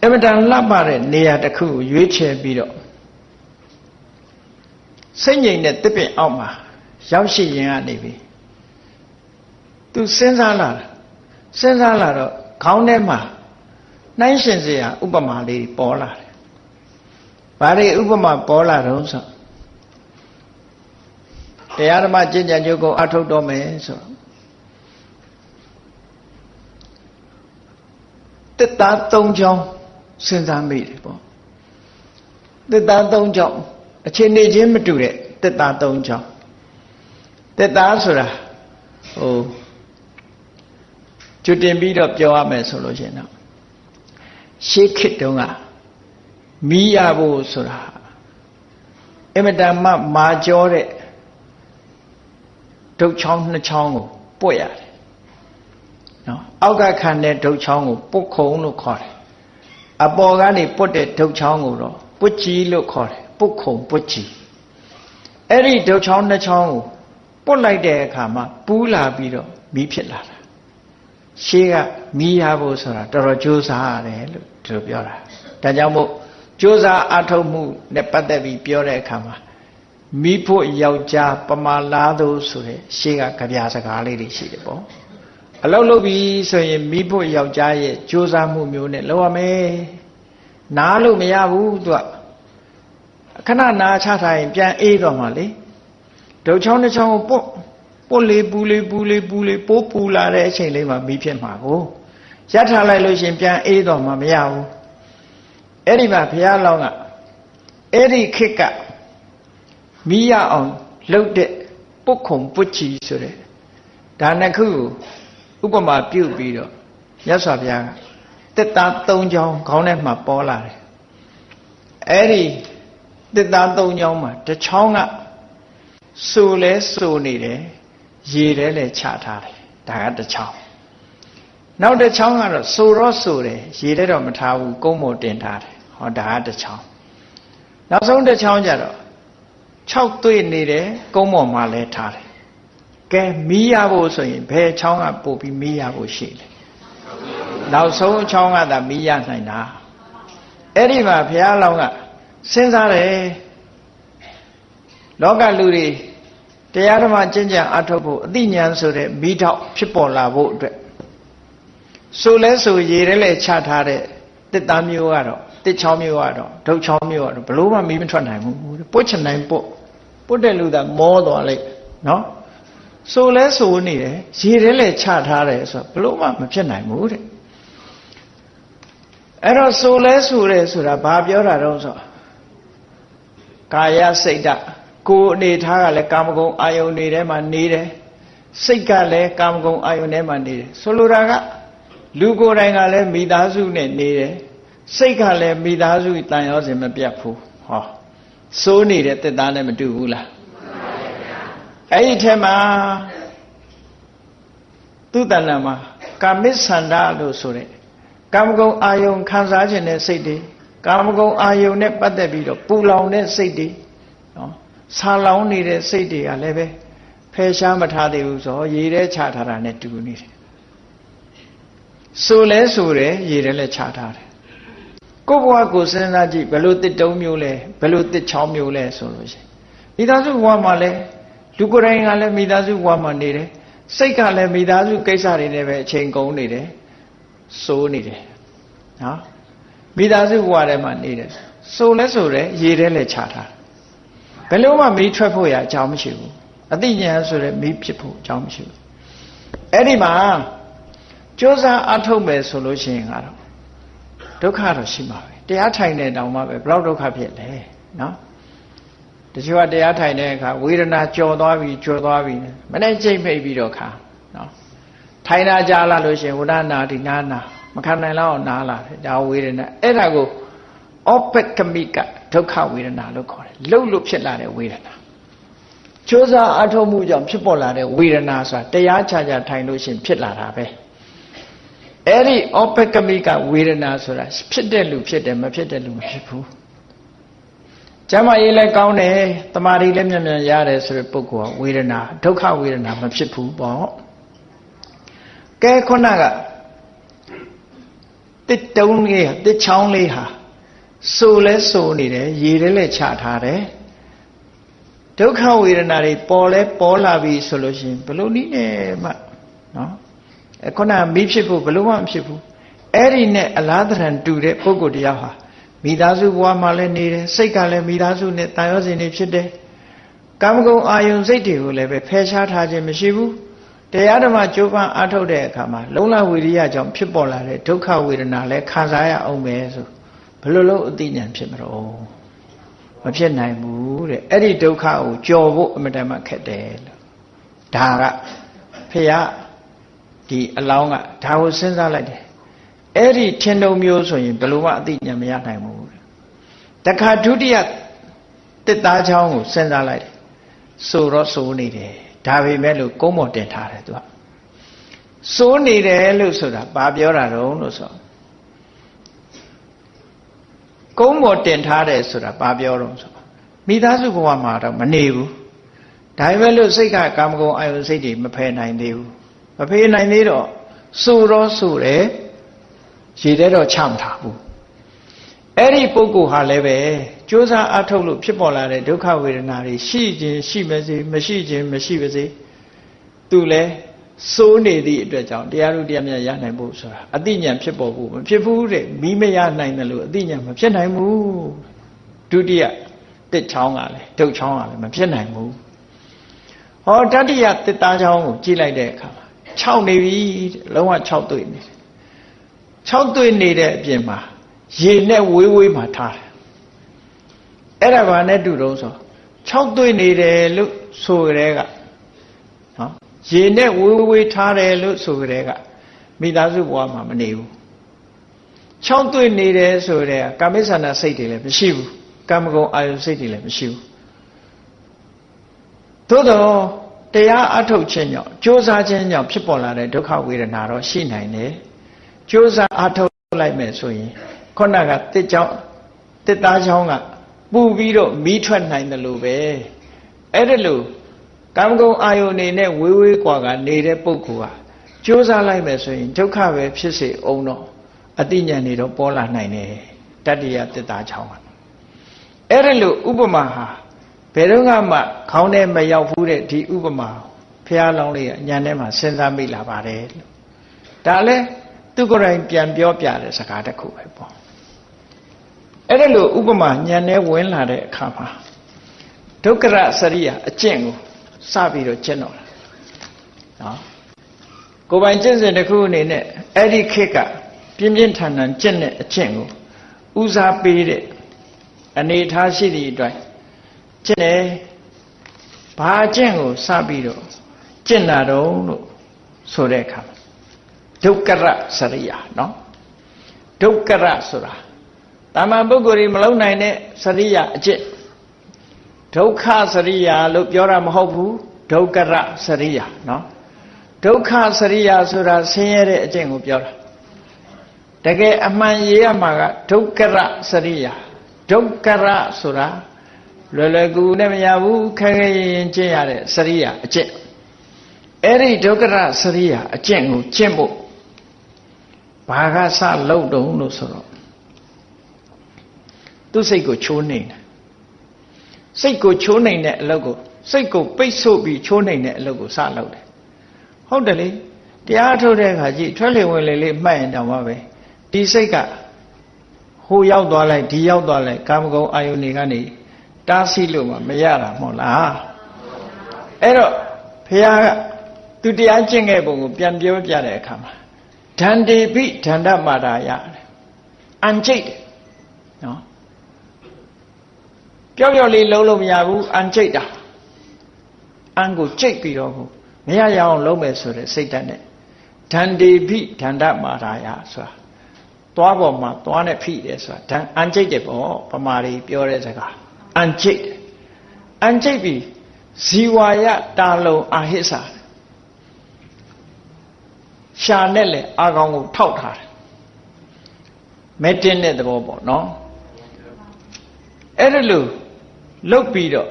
အမတန်လှပတဲ့နေရာတစ်ခုကိုရွေးချယ်ပြီးတော့စိတ်ငြိမ်တဲ့တစ်ပင်အောက်မှာရောက်ရှိရင်ကနေပြီသူစဉ်းစားလာတော့ခေါင်းထဲမှာနှိုင်းရှင်စရာဥပမာလေးပေါ်လာတယ်။ဘာတွေဥပမာပေါ်လာတော့ဆိုတရားဓမ္မကျင့်ကြံကြိုးကိုအထုတ်တော်မယ်ဆိုတစ်သား၃ချောင်းစဉ်းစားမိတယ်ပေါ့တစ်သား၃ချောင်းအခြေအနေချင်းမတူတဲ့တစ်သား၃ချောင်းတစ်သားဆိုတာကျွတ်တင်ပြီးတော့ပြောရမယ်ဆိုလို့ရှိရင်တော့ရှေးခေတ်တုန်းကမီးရဖို့ဆိုတာအမတန်မှမာကျောတဲ့ဒုတ်ချောင်းနှစ်ချောင်းကိုပွက်ရတယ်နော်အောက်ကခံတဲ့ဒုတ်ချောင်းကိုပုတ်ခုံလို့ခေါ်တယ်အပေါ်ကနေပွတ်တဲ့ဒုတ်ချောင်းကိုတော့ပွတ်ကြီးလို့ခေါ်တယ်ပုတ်ခုံပွတ်ကြီးအဲ့ဒီဒုတ်ချောင်းနှစ်ချောင်းကိုပွတ်လိုက်တဲ့အခါမှာပူးလာပြီးတော့မီးဖြစ်လာတာရှေးကမီးရဖို့ဆိုတာတော်တော်ကြိုးစားရတယ်လို့သူပြောတာဒါကြောင့်မို့ကြိုးစားအထုတ်မှုနဲ့ပတ်သက်ပြီးပြောတဲ့အခါမှာမိဖို့ယောက်ျားပမာလားသူဆိုတဲ့ရှေးကကြပြစကားလေးတွေရှိတယ်ပေါ့အလုပ်လုပ်ပြီးဆိုရင်မိဖို့ယောက်ျားရဲ့ကြိုးစားမှုမျိုးနဲ့လုပ်ရမယ်နားလို့မရဘူးသူကခဏနာချထားရင်ပြန်အေးတော့မှလေဒုတ်ချောင်းတစ်ချောင်းကိုပုတ်လေးပူလေးပိုးပူလာတဲ့အချိန်လေးမှာမိဖြစ်မှာကိုရထားလိုက်လို့ရှင်ပြန်အေးတော့မှမရဘူးအဲ့ဒီမှာဘုရားလောင်းကအဲ့ဒီခေတ်ကမိရအောင်လှုပ်တဲ့ပုတ်ခုံပုတ်ချီဆိုတဲ့ဒါနှစ်ခုကိုဥပမာပြုပြီးတော့မြတ်စွာဘုရားကတစ်သား၃ချောင်းခေါင်းထဲမှာပေါ်လာတယ်အဲ့ဒီတစ်သား၃ချောင်းမှာတစ်ချောင်းကစိုးလဲစိုးနေတယ်ရေထဲလဲချထားတယ်ဒါကတစ်ချောင်းနောက်တစ်ချောင်းကတော့စိုးတော့စိုးတယ်ရေထဲတော့မထားဘူးကုန်းပေါ်တင်ထားတယ်ဟောဒါကတစ်ချောင်းနောက်ဆုံးတစ်ချောင်းကျတော့6တွေ့နေတယ်ကုန်းပေါ်မှာလဲထားတယ်ကဲမီးရဖို့ဆိုရင်ဘယ်ချောင်းကပို့ပြီးမီးရဖို့ရှိလဲနောက်ဆုံးချောင်းကသာမီးရနိုင်တာအဲ့ဒီမှာဘုရားလောင်းကစဉ်းစားတယ်လောကလူတွေတရားဓမ္မကျင့်ကြံအထုတ်ဖို့အသိဉာဏ်ဆိုတဲ့မိထောက်ဖြစ်ပေါ်လာဖို့အတွက်ဆိုလဲဆိုရေထဲလဲချထားတဲ့တစ်သားမျိုးကတော့တစ်ချောင်းမျိုးကတော့ဒုတ်ချောင်းမျိုးကတော့ဘလို့မှမီးမထွက်နိုင်ဘူးပုတ်ချင်နိုင်ပုတ်တဲ့လူသာမောသွားလိုက်နော်ဆိုလဲဆိုနေတယ်ရေထဲလဲချထားတယ်ဆိုတော့ဘလို့မှမဖြစ်နိုင်ဘူးတဲ့ အဲ့တော့ဆိုလဲဆိုတယ်ဆိုတာဘာပြောတာတော့ဆိုကာယစိတ်ဓာတ်ကိုယ်အနေထားကလည်းကာမဂုဏ်အာယုန်တွေထဲမှာနေတယ်စိတ်ကလည်းကာမဂုဏ်အာယုန်ထဲမှာနေတယ်ဆိုလိုတာကလူကိုယ်တိုင်ကလည်းမိသားစုနဲ့နေတယ်စိတ်ကလည်းမိသားစုတန်ရောစဉ်မပြတ်ဘူးဟောစိုးနေတဲ့တက်သားနဲ့မတူဘူးလားအဲ့ဒီထဲမှာသူ့တဏ္ဍာမှာကာမိသန္တာလို့ဆိုတဲ့ကာမဂုဏ်အာယုန်ခံစားခြင်းတဲ့စိတ်တွေကာမဂုဏ်အာယုန်နဲ့ပတ်သက်ပြီးတော့ပူလောင်တဲ့စိတ်တွေနော်ဆာလောင်နေတဲ့စိတ်တွေကလည်းပဲဖယ်ရှားမထားသေးဘူးဆိုရေထဲချထားတာနဲ့တူနေတယ်ဆိုလဲဆိုတယ်ရေထဲလည်းချထားတယ်ကိုယ့်ဘဝကိုစဉ်းစားကြည့်ဘယ်လိုတစ်တုံးမျိုးလဲဘယ်လိုတစ်ချောင်းမျိုးလဲဆိုလို့ရှိရင်မိသားစုဘဝမှာလည်းလူကိုယ်တိုင်ကလည်းမိသားစုဘဝမှာနေတယ်စိတ်ကလည်းမိသားစုကိစ္စတွေနဲ့ပဲအချိန်ကုန်နေတယ်စိုးနေတယ်နော်မိသားစုဘဝထဲမှာနေတယ်စိုးလဲဆိုတယ်ရေထဲလည်းချထားဘယ်လို့မှမီးထွက်ဖို့ရအကြောင်းမရှိဘူးအသိဉာဏ်ဆိုတဲ့မီးဖြစ်ဖို့အကြောင်းမရှိဘူးအဲ့ဒီမှာကြိုးစားအထုတ်မယ်ဆိုလို့ရှိရင်ကတော့ဒုက္ခတော့ရှိမှာပဲတရားထိုင်တဲ့တောင်မှပဲဘယ်လောက်ဒုက္ခဖြစ်လဲနော်တချို့ကတရားထိုင်တဲ့အခါဝေဒနာကြော်သွားပြီမနေ့ချိန်ဖိတ်ပြီးတော့ခါနော်ထိုင်တာကြားလာလို့ရှိရင်ဝဒနာဒီနာနာမခံနိုင်လောက်အောင်နားလာတယ်ဒါဝေဒနာအဲ့ဒါကိုဩပကမိကဒုက္ခဝေဒနာလို့ခေါ်တယ်လှုပ်လို့ဖြစ်လာတဲ့ဝေဒနာကြိုးစားအထောက်မှုကြောင့်ဖြစ်ပေါ်လာတဲ့ဝေဒနာဆိုတာတရားချာချာထိုင်လို့ရှိရင်ဖြစ်လာတာပဲအဲ့ဒီဩပကမိကဝေဒနာဆိုတာဖြစ်တဲ့လူဖြစ်တယ်မဖြစ်တဲ့လူမဖြစ်ဘူးကျမ်းမာရေးလည်းကောင်းတယ်တမာရီလည်းမြန်မြန်ရတယ်ဆိုတဲ့ပုဂ္ဂိုလ်ကဝေဒနာဒုက္ခဝေဒနာမဖြစ်ဘူးပေါ့ကဲခုနကတစ်တုံးလေးတစ်ချောင်းလေးဟာဆိုလဲဆိုနေတယ်ရေထဲလဲချထားတယ်ဒုက္ခဝေဒနာတွေပေါ်လဲပေါ်လာပြီဆိုလို့ရှိရင်ဘလို့နည်းနဲ့မှနော်ခုနမီးဖြစ်ဖို့ဘလို့မှမဖြစ်ဘူးအဲ့ဒီနဲ့အလားတရံတူတဲ့ပုဂ္ဂိုလ်တရားဟာမိသားစုဘဝမှာလည်းနေတယ်စိတ်ကလည်းမိသားစုနဲ့တန်ရောစဉ်နေဖြစ်တယ်ကာမဂုဏ်အာယုန်စိတ်တွေကိုလည်းပဲဖယ်ရှားထားခြင်းမရှိဘူးတရားဓမ္မကြိုးပမ်းအားထုတ်တဲ့အခါမှာလုံလဝိရိယကြောင့်ဖြစ်ပေါ်လာတဲ့ဒုက္ခဝေဒနာလည်းခံစားရအောင်ပဲဆိုဘယ်လိုလုပ်အသိဉာဏ်ဖြစ်မလို့မဖြစ်နိုင်ဘူးတဲ့အဲ့ဒီဒုက္ခကိုကြော်ဖို့အမတန်မှခက်တယ်လို့ဒါကဖះဒီအလောင်းကဒါကိုစဉ်းစားလိုက်တယ်အဲ့ဒီထင်တုံမျိုးဆိုရင်ဘယ်လိုမှအသိဉာဏ်မရနိုင်ဘူးတခါဒုတိယတစ်သားချောင်းကိုစဉ်းစားလိုက်တယ်ဆိုတော့စိုးနေတယ်ဒါပေမဲ့လို့ကုန်းပေါ်တင်ထားတယ်သူကစိုးနေတယ်လို့ဆိုတာဘာပြောတာတော့လို့ဆိုကုန်းပေါ်တင်ထားတယ်ဆိုတာဘာပြောတော့ဆိုမိသားစုဘဝမှာတော့မနေဘူးဒါပေမဲ့လို့စိတ်ကကာမဂုဏ်အာယုစိတ်တွေမဖယ်နိုင်သေးဘူးမဖယ်နိုင်သေးတော့စိုးတော့စိုးတယ်ရေထဲတော့ချမထားဘူးအဲ့ဒီပုဂ္ဂိုလ်ဟာလည်းပဲကြိုးစားအထုတ်လို့ဖြစ်ပေါ်လာတဲ့ဒုက္ခဝေဒနာတွေရှိခြင်းရှိမစေမရှိခြင်းမရှိပါစေသူလည်းစိုးနေသည့်အတွက်ကြောင့်တရားဥတရားမြတ်ရနိုင်ဖို့ဆိုတာအသိဉာဏ်ဖြစ်ပေါ်ဖို့မဖြစ်ဘူးတဲ့မိမရနိုင်တယ်လို့အသိဉာဏ်မဖြစ်နိုင်ဘူးဒုတိယတစ်ချောင်းကလည်းဒုတ်ချောင်းကလည်းမဖြစ်နိုင်ဘူးဟောတတိယတစ်သားချောင်းကိုကြည့်လိုက်တဲ့အခါမှာ6နေပြီလုံးဝ6တွေ့နေတယ်6တွေ့နေတဲ့အပြင်မှာရေနဲ့ဝေးဝေးမှာထားတယ်အဲ့ဒါဘာနဲ့တူတော့ဆို6တွေ့နေတယ်လို့ဆိုကြတဲ့ကနော်ရေနဲ့ဝေးဝေးထားတယ်လို့ဆိုကြတဲ့ကမိသားစုဘဝမှာမနေဘူး6တွေ့နေတယ်ဆိုတဲ့ကာမိသန္တာစိတ်တွေလည်းမရှိဘူးကာမဂုဏ်အာယုစိတ်တွေလည်းမရှိဘူးသို့တော့တရားအထုတ်ခြင်းကြောင့်ကြိုးစားခြင်းကြောင့်ဖြစ်ပေါ်လာတဲ့ဒုက္ခဝေဒနာတော့ရှိနိုင်တယ်ကြိုးစားအထုတ်လိုက်မယ်ဆိုရင်ခုနကတစ်ချောင်းတစ်သားချောင်းကပူပြီးတော့မီးထွက်နိုင်တယ်လို့ပဲအဲ့ဒါလို့ကာမဂုဏ်အာယုန်နေနဲ့ဝေးဝေးกว่าကနေတဲ့ပုဂ္ဂိုလ်ဟာကြိုးစားလိုက်မယ်ဆိုရင်ဒုက္ခပဲဖြစ်စေအောင်တော့အတိညာဏ်တွေတော့ပေါ်လာနိုင်တယ်တတ္တိယတစ်သားချောင်းကအဲ့ဒါလို့ဥပမာဟာဘယ်တော့မှခေါင်းထဲမရောက်ဘူးတဲ့ဒီဥပမာဖះလောင်းလေးကညာထဲမှာစဉ်းစားမိလာပါတယ်လို့ဒါလည်းသူကိုယ်တိုင်ပြန်ပြောပြတဲ့စကားတစ်ခုပဲပေါ့အဲ့ဒါလို့ဥပမာညာထဲဝင်လာတဲ့အခါမှာဒုက္ခရစရိယအကျင့်ကိုစပြီးတော့ကျင့်တော့တာနော်ကိုယ်ပိုင်ကျင့်စဉ်တစ်ခုအနေနဲ့အဲ့ဒီခေတ်ကပ ပြင်းပြင်းထန်ထန်ကျင့်တဲ့အကျင့်ကိုဦးစားပေးတဲ့အနေထားရှိသည့်အတွက်ကျင့်တယ်ဘာအကျင့်ကိုစပြီးတော့ကျင့်တာတော့လို့ဆိုတဲ့အခါဒုက္ခရစရိယာနော်ဒုက္ခရဆိုတာတာမန်ပုဂ္ဂိုလ်တွေမလုံးနိုင်တဲ့စရိယာအကျင့်ဒုက္ခစရိယာလို့ပြောတာမဟုတ်ဘူးဒုက္ခရစရိယာနော်ဒုက္ခစရိယာဆိုတာဆင်းရဲတဲ့အကျင့်ကိုပြောတာတကယ်အမှန်ရေးရမှာကဒုက္ခရစရိယာဒုက္ခရဆိုတာလွယ်လွယ်ကူကူနဲ့မရဘူးခဲခဲရင်ကျင့်ရတဲ့စရိယာအကျင့်အဲ့ဒီဒုက္ခရစရိယာအကျင့်ကိုကျင့်ဖို့ဘာကစလုပ်တုံးလို့ဆိုတော့သူ့စိတ်ကိုချိုးနှိမ်တယ်စိတ်ကိုချိုးနှိမ်တဲ့အလုပ်ကိုစိတ်ကိုပိတ်ဆို့ပြီးချိုးနှိမ်တဲ့အလုပ်ကိုစလုပ်တယ်ဟုတ်တယ်လေတရားထုတ်တဲ့အခါကြီးထွက်လေဝင်လေလေးမှတ်ရင်တောင်မှပဲဒီစိတ်ကဟိုရောက်သွားလိုက်ဒီရောက်သွားလိုက်ကာမဂုဏ်အာယုန်တွေကနေတားဆီးလို့မရတာမဟုတ်လားအဲ့တော့ဘုရားကသူတရားကျင့်ခဲ့ပုံကိုပြန်ပြောပြတဲ့အခါမှာဒန္တေပိဒန္တမာတာယအန်ကျိတ်နော်ပြောက်ပြောက်လေးလုံးလို့မရဘူးအန်ကျိတ်တာအန်ကိုကျိတ်ပြီးတော့မရရအောင်လုံးမယ်ဆိုတဲ့စိတ်ဓာတ်နဲ့ဒန္တေပိဒန္တမာတာယဆိုတာသွားပေါ်မှာသွားနဲ့ဖိတယ်ဆိုတာအန်ကျိတ်တယ်ပေါ့ပမာရီပြောတဲ့စကားအန်ကျိတ်ပြီးဇီဝယတာလုံအာဟိစာရှာနဲ့လေအာကောင်ကိုထောက်ထားတယ်မဲတင်းတဲ့သဘောပေါ့နော်အဲ့ဒါလို့လုတ်ပြီးတော့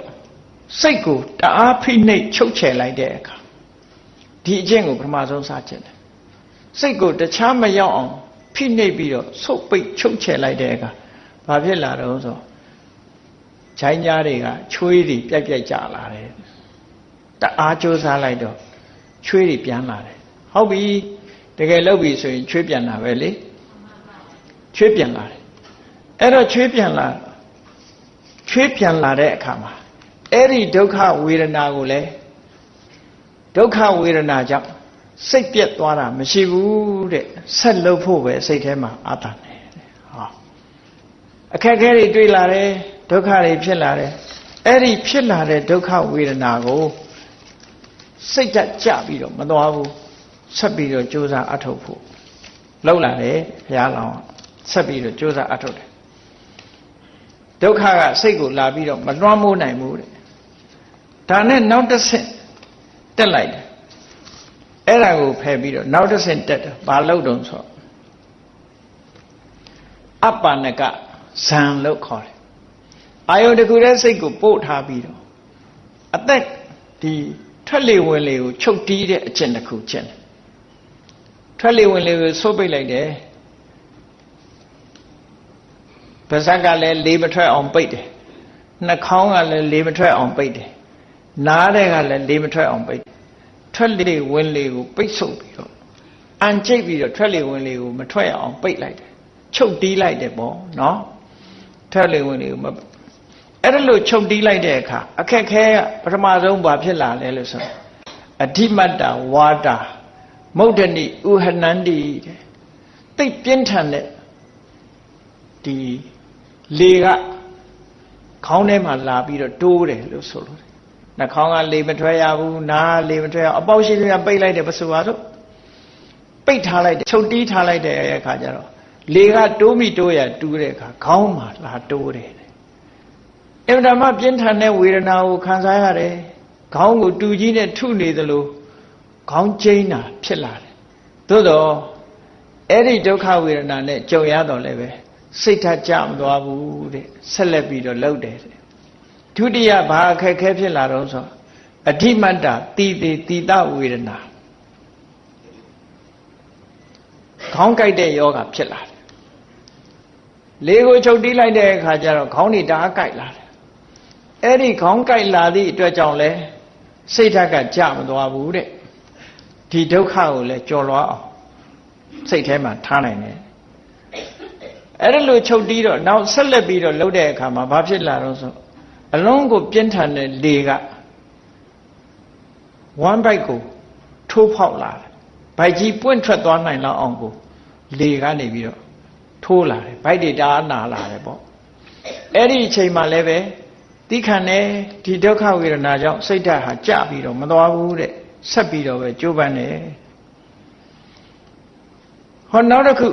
စိတ်ကိုတအားဖိနှိပ်ချုပ်ချယ်လိုက်တဲ့အခါဒီအကျင့်ကိုပထမဆုံးစကျင့်တယ်စိတ်ကိုတခြားမရောက်အောင်ဖိနှိပ်ပြီးတော့ဆုတ်ပိတ်ချုပ်ချယ်လိုက်တဲ့အခါဘာဖြစ်လာတော့ဆိုခြိုင်းကြားတွေကချွေးတွေပြက်ပြက်ကြလာတယ်တအားကြိုးစားလိုက်တော့ချွေးတွေပြန်လာတယ်ဟုတ်ပြီတကယ်လုပ်ပြီဆိုရင်ချွေးပြန်လာပဲလေချွေးပြန်လာတယ်အဲ့တော့ချွေးပြန်လာတဲ့အခါမှာအဲ့ဒီဒုက္ခဝေဒနာကိုလည်းဒုက္ခဝေဒနာကြောင့်စိတ်ပြက်သွားတာမရှိဘူးတဲ့ဆက်လုပ်ဖို့ပဲစိတ်ထဲမှာအာသန်တယ်ဟောအခက်အခဲတွေတွေ့လာတယ်ဒုက္ခတွေဖြစ်လာတယ်အဲ့ဒီဖြစ်လာတဲ့ဒုက္ခဝေဒနာကိုစိတ်ဓာတ်ကြပြီးတော့မသွားဘူးဆက်ပြီးတော့ကြိုးစားအထုတ်ဖို့လောက်လာတယ်ဘုရားလောင်းဆက်ပြီးတော့ကြိုးစားအထုတ်တယ်ဒုက္ခကစိတ်ကိုလာပြီးတော့မလွှမ်းမိုးနိုင်ဘူးတဲ့ဒါနဲ့နောက်တစ်ဆင့်တက်လိုက်တယ်အဲ့ဒါကိုဖယ်ပြီးတော့နောက်တစ်ဆင့်တက်တယ်ဘာလို့တုံးဆိုအပ္ပနကဇံလို့ခေါ်တယ်အာယုန်တစ်ခုတည်းစိတ်ကိုပို့ထားပြီးတော့အသက်ဒီထွက်လေဝင်လေကိုချုပ်တီးတဲ့အကျင့်တစ်ခုကျင့်တယ်ထွက်လေဝင်လေကိုဆိုးပိတ်လိုက်တယ်ပါးစပ်ကလည်းလေမထွက်အောင်ပိတ်တယ်နှာခေါင်းကလည်းလေမထွက်အောင်ပိတ်တယ်နားတဲ့ကလည်းလေမထွက်အောင်ပိတ်တယ်ထွက်လေဝင်လေကိုပိတ်ဆို့ပြီးတော့အန်ကျိတ်ပြီးတော့ထွက်လေဝင်လေကိုမထွက်အောင်ပိတ်လိုက်တယ်ချုပ်တီးလိုက်တယ်ပေါ့နော်ထွက်လေဝင်လေကိုအဲ့ဒါလို့ချုပ်တီးလိုက်တဲ့အခါအခက်ခဲကပထမဆုံးဘာဖြစ်လာလဲလို့ဆိုအဓိမတ္တဝါဒမုဒ္ဒနိဥဟနန္တိတိတ်ပြင်းထန်တဲ့ဒီလေကခေါင်းထဲမှာလာပြီးတော့တိုးတယ်လို့ဆိုလို့နှာခေါင်းကလေမထွက်ရဘူးနားလေမထွက်ရအပေါက်ရှိတွေကပိတ်လိုက်တယ်ပစဝါတို့ပိတ်ထားလိုက်တယ်ချုပ်တီးထားလိုက်တဲ့အခါကျတော့လေကတိုးမိတိုးရတူးတဲ့အခါခေါင်းမှာလာတိုးတယ်အင်တာမပြင်းထန်တဲ့ဝေဒနာကိုခံစားရတယ်ခေါင်းကိုတူကြီးနဲ့ထုနေသလိုခေါင်းကျိန်းတာဖြစ်လာတယ်သို့တော့အဲ့ဒီဒုက္ခဝေဒနာနဲ့ကြုံရတော့လည်းပဲစိတ်ထကြမသွားဘူးတဲ့ဆက်လက်ပြီးတော့လှုပ်တယ်ဒုတိယဘာအခက်ခဲဖြစ်လာတော့ဆိုအဓိမတ္တတိတဝေဒနာခေါင်းကိုက်တဲ့ယောဂဖြစ်လာတယ်လေကိုချုပ်တီးလိုက်တဲ့အခါကျတော့ခေါင်းတွေတအားကိုက်လာတယ်အဲ့ဒီခေါင်းကိုက်လာသည့်အတွက်ကြောင့်လဲစိတ်ဓာတ်ကကြမသွားဘူးတဲ့ဒီဒုက္ခကိုလည်းကြော်လွှားအောင်စိတ်ထဲမှာထားနိုင်တယ်အဲ့ဒါလို့ချုပ်တီးတော့နောက်ဆက်လက်ပြီးတော့လှုပ်တဲ့အခါမှာဘာဖြစ်လာတော့ဆိုအလုံးကိုပြင်းထန်တဲ့လေကဝမ်းဘိုက်ကိုထိုးဖောက်လာတယ်ဘိုက်ကြီးပွင့်ထွက်သွားနိုင်လောက်အောင်ကို လေကနေပြီးတော့ထိုးလာတယ်ဗိုက်တွေတအားနာလာတယ်ပေါ့အဲ့ဒီအချိန်မှလည်းပဲသိခံတယ်ဒီဒုက္ခဝေဒနာကြောင့်စိတ်ဓာတ်ဟာကြပြီးတော့မသွားဘူးတဲ့ဆက်ပြီးတော့ပဲကြိုးပမ်းတယ်ဟောနောက်တစ်ခု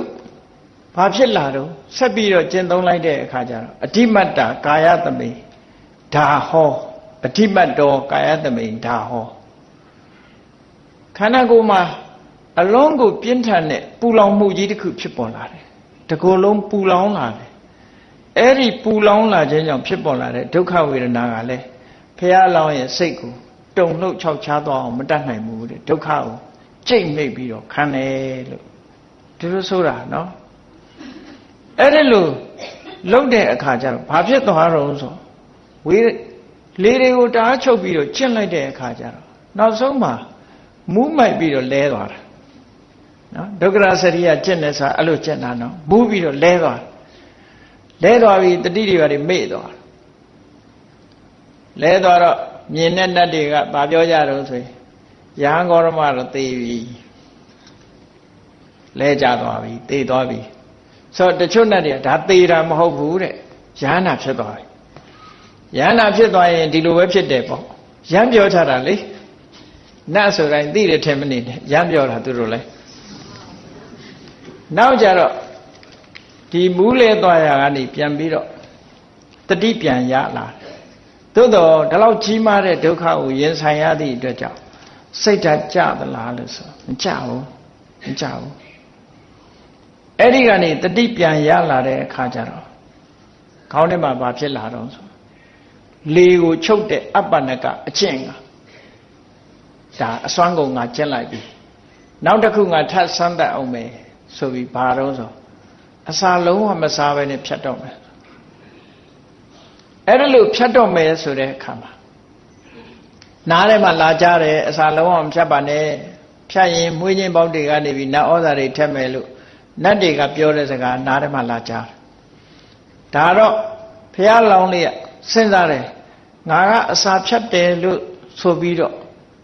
ဘာဖြစ်လာတော့ဆက်ပြီးတော့ကျင့်သုံးလိုက်တဲ့အခါကျတော့အဋ္ဌိမတ္တကာယသမိဒါဟောအဋ္ဌိမတ္တောကာယသမိဒါဟောခန္ဓာကိုယ်မှာအလုံးကိုပြင်းထန်တဲ့ပူလောင်မှုကြီးတစ်ခုဖြစ်ပေါ်လာတယ်တကိုယ်လုံးပူလောင်လာတယ်အဲ့ဒီပူလောင်လာခြင်းကြောင့်ဖြစ်ပေါ်လာတဲ့ဒုက္ခဝေဒနာကလည်းဘုရားလောင်းရဲ့စိတ်ကိုတုန်လှုပ်ခြောက်ခြားသွားအောင်မတတ်နိုင်ဘူးတဲ့ဒုက္ခကိုကြိတ်မိတ်ပြီးတော့ခံတယ်လို့ဒီလိုဆိုတာနော်အဲ့ဒီလိုလှုပ်တဲ့အခါကျတော့ဘာဖြစ်သွားတော့ဆိုလေတွေကိုတားချုပ်ပြီးတော့ကျင့်လိုက်တဲ့အခါကျတော့နောက်ဆုံးမှာမူးမိုက်ပြီးတော့လဲသွားတာနော်ဒုက္ခရစရိယကျင့်နေစားအဲ့လိုကျင့်တာနော်မူးပြီးတော့လဲသွားပြီးတတိတွေပါတွေမေ့သွားလဲသွားတော့မြင်တဲ့နတ်တွေကဗာပြောကြတော့ဆိုရင်ယဟန်ဂေါရမတော့သေပြီလဲကြသွားပြီသေသွားပြီဆိုတော့တချို့နတ်တွေကဒါသေတာမဟုတ်ဘူးတဲ့ယဟနာဖြစ်သွားပြီယဟနာဖြစ်သွားရင်ဒီလိုပဲဖြစ်တယ်ပေါ့ရမ်းပြောချတာလေနတ်ဆိုတိုင်းသိတယ်ထင်မနေနဲ့ရမ်းပြောတာသူတို့လဲနောက်ကြတော့ဒီမူးလဲသွားရကနေပြန်ပြီးတော့တတိပြန်ရလာသို့တော့ဒီလောက်ကြီးမားတဲ့ဒုက္ခကိုရင်ဆိုင်ရသည့်အတွက်ကြောင့်စိတ်ဓာတ်ကြသလားလို့ဆိုမကြဘူးအဲ့ဒီကနေတတိပြန်ရလာတဲ့အခါကျတော့ခေါင်းထဲမှာဘာဖြစ်လာတော့ဆိုလေကိုချုပ်တဲ့အပ္ပနကအကျင့်ကဒါအစွမ်းကုန်ငါကျင့်လိုက်ပြီနောက်တစ်ခုငါထပ်ဆန်းတတ်အောင်မယ်ဆိုပြီးဘာတော့ဆိုအစာလုံးဝမစားဘဲနဲ့ဖြတ်တော့မယ်အဲ့ဒါလို့ဖြတ်တော့မယ်ဆိုတဲ့အခါမှာနားထဲမှာလာကြတယ်အစာလုံးဝမဖြတ်ပါနဲ့ဖြတ်ရင်မွေးချင်းပေါက်တွေကနေပြီးနတ်ဩဇာတွေထက်မယ်လို့နတ်တွေကပြောတဲ့စကားနားထဲမှာလာကြတယ်ဒါတော့ဘုရားလောင်းလေးကစဉ်းစားတယ်ငါကအစာဖြတ်တယ်လို့ဆိုပြီးတော့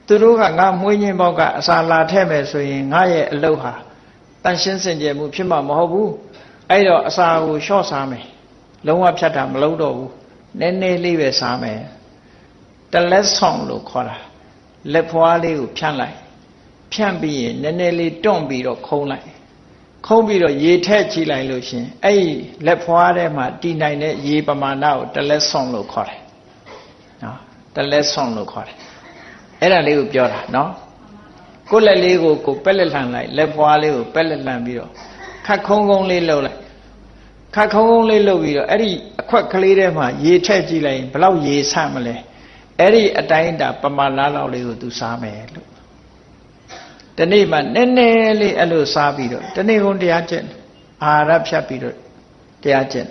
သူတို့ကငါမွေးချင်းပေါက်ကအစာလာထက်မယ်ဆိုရင်ငါရဲ့အလုပ်ဟာတန်ရှင်းစင်ကြယ်မှုဖြစ်မှာမဟုတ်ဘူးအဲ့တော့အစာကိုလျှော့စားမယ်လုံးဝဖြတ်တာမလုပ်တော့ဘူးနည်းနည်းလေးပဲစားမယ်တလက်ဆောင်လို့ခေါ်တာလက်ဖွားလေးကိုဖြန့်လိုက်ဖြန့်ပြီးရင်နည်းနည်းလေးတွန့်ပြီးတော့ခုံးလိုက်ခုံးပြီးတော့ရေထည့်ကြည့်လိုက်လို့ရှင်အဲ့ဒီလက်ဖွားထဲမှာတည်နိုင်တဲ့ရေပမာဏကိုတလက်ဆောင်လို့ခေါ်တယ်နော်တလက်ဆောင်လို့ခေါ်တယ်အဲ့ဒါလေးကိုပြောတာနော်ကိုယ်လက်လေးကိုပက်လက်လှန်လိုက်လက်ဖွားလေးကိုပက်လက်လှန်ပြီးတော့ခတ်ခုံးခုံးလေးလှုပ်လိုက်ခတ်ခုံးခုံးလေးလှုပ်ပြီးတော့အဲ့ဒီအခွက်ကလေးထဲမှာရေထည့်ကြည့်လိုက်ရင်ဘယ်လောက်ရေဆန့်မလဲအဲ့ဒီအတိုင်းအတာပမာဏလောက်လေးကိုသူစားမယ်လို့ဒီနေ့မှနည်းနည်းလေးအဲ့လိုစားပြီးတော့ဒီနေ့ကုန်တရားကျင့်အာဟာရဖြတ်ပြီးတော့တရားကျင့်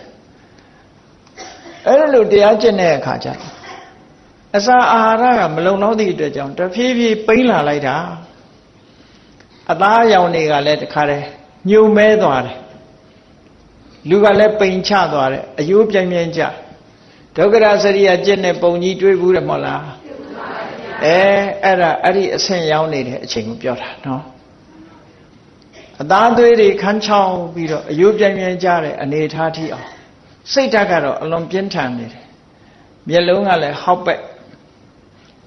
အဲ့လိုတရားကျင့်တဲ့အခါကျအစာအာဟာရကမလုံလောက်သည့်အတွက်ကြောင့်တဖြည်းဖြည်းပိန်းလာလိုက်တာအသားအရောင်တွေကလည်းတခါတည်းညှို့မဲသွားတယ်လူကလည်းပိန်ချသွားတယ်အယိုးပြိုင်ပြိုင်ကြဒုက္ခရစရိယကျင့်တဲ့ပုံကြီးတွေးဘူးတယ်မဟုတ်လားအဲ့ဒီအဆင့်ရောက်နေတဲ့အချိန်ကိုပြောတာနော်အသားသွေးတွေခန်းချောင်းပြီးတော့အယိုးပြိုင်ပြိုင်ကြတဲ့အနေထားထိအောင်စိတ်ဓာတ်ကတော့အလွန်ပြင်းထန်နေတယ်မျက်လုံးကလည်းဟောက်ပက်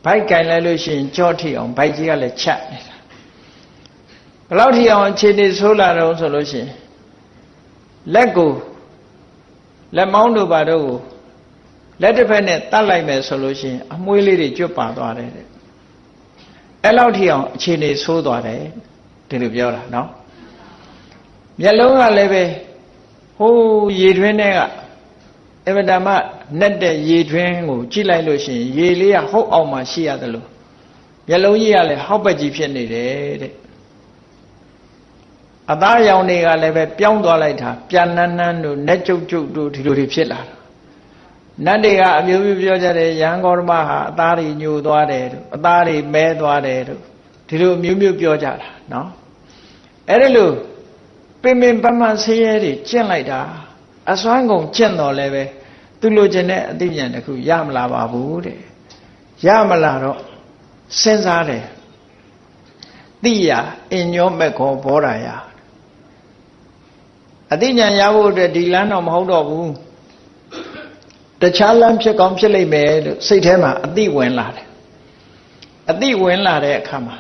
ဘိုက်ကင်လိုက်လို့ရှိရင်ကြော့ထိအောင်ဘိုက်ကြီးကလည်းချက်နေတာဘယ်လောက်ထိအောင်အခြေအနေဆိုးလာတော့ဆိုလို့ရှိရင်လက်မောင်းတို့ဘာတို့ကိုလက်တစ်ဖက်နဲ့တတ်လိုက်မယ်ဆိုလို့ရှိရင်အမွှေးလေးတွေကျွတ်ပါသွားတယ်တဲ့အဲ့လောက်ထိအောင်အခြေအနေဆိုးသွားတယ်ဒီလိုပြောတာနော်မျက်လုံးကလည်းပဲဟိုးရေတွင်းထဲကအဗဒမနဲ့တဲ့ရေတွင်းကိုကြည့်လိုက်လို့ရှိရင်ရေလေးကဟုတ်အောင်မှရှိရတယ်လို့မျက်လုံးကြီးကလည်းဟောက်ပက်ကြီးဖြစ်နေတယ်တဲ့အသားရောင်တွေကလည်းပဲပြောင်းသွားလိုက်တာပြန်နန်းနန်းတို့နဲ့ကျုပ်ကျုပ်တို့ဒီလိုတွေဖြစ်လာတာနတ်တွေကအမျိုးမျိုးပြောကြတယ်ယဟန်ဂေါရမဟာအသားတွေညိုသွားတယ်တို့အသားတွေမဲသွားတယ်တို့ဒီလိုအမျိုးမျိုးပြောကြတာနော်အဲ့ဒီလိုပင်ပင်ပန်းပန်းဆင်းရဲတွေကျင့်လိုက်တာအစွမ်းကုန်ကျင့်တော်လည်းပဲသူလိုချင်တဲ့အသိဉာဏ်တစ်ခုရမလာပါဘူးတဲ့ရမလာတော့စဉ်းစားတယ်တိယအညောမက်ခောဘောဓာယ အသိဉာဏ်ရဖို့အတွက်ဒီလမ်းတော့မဟုတ်တော့ဘူးတခြားလမ်းဖြစ်ကောင်းဖြစ်လိမ့်မယ်လို့စိတ်ထဲမှာအသိဝင်လာတယ်အသိဝင်လာတဲ့အခါမှာ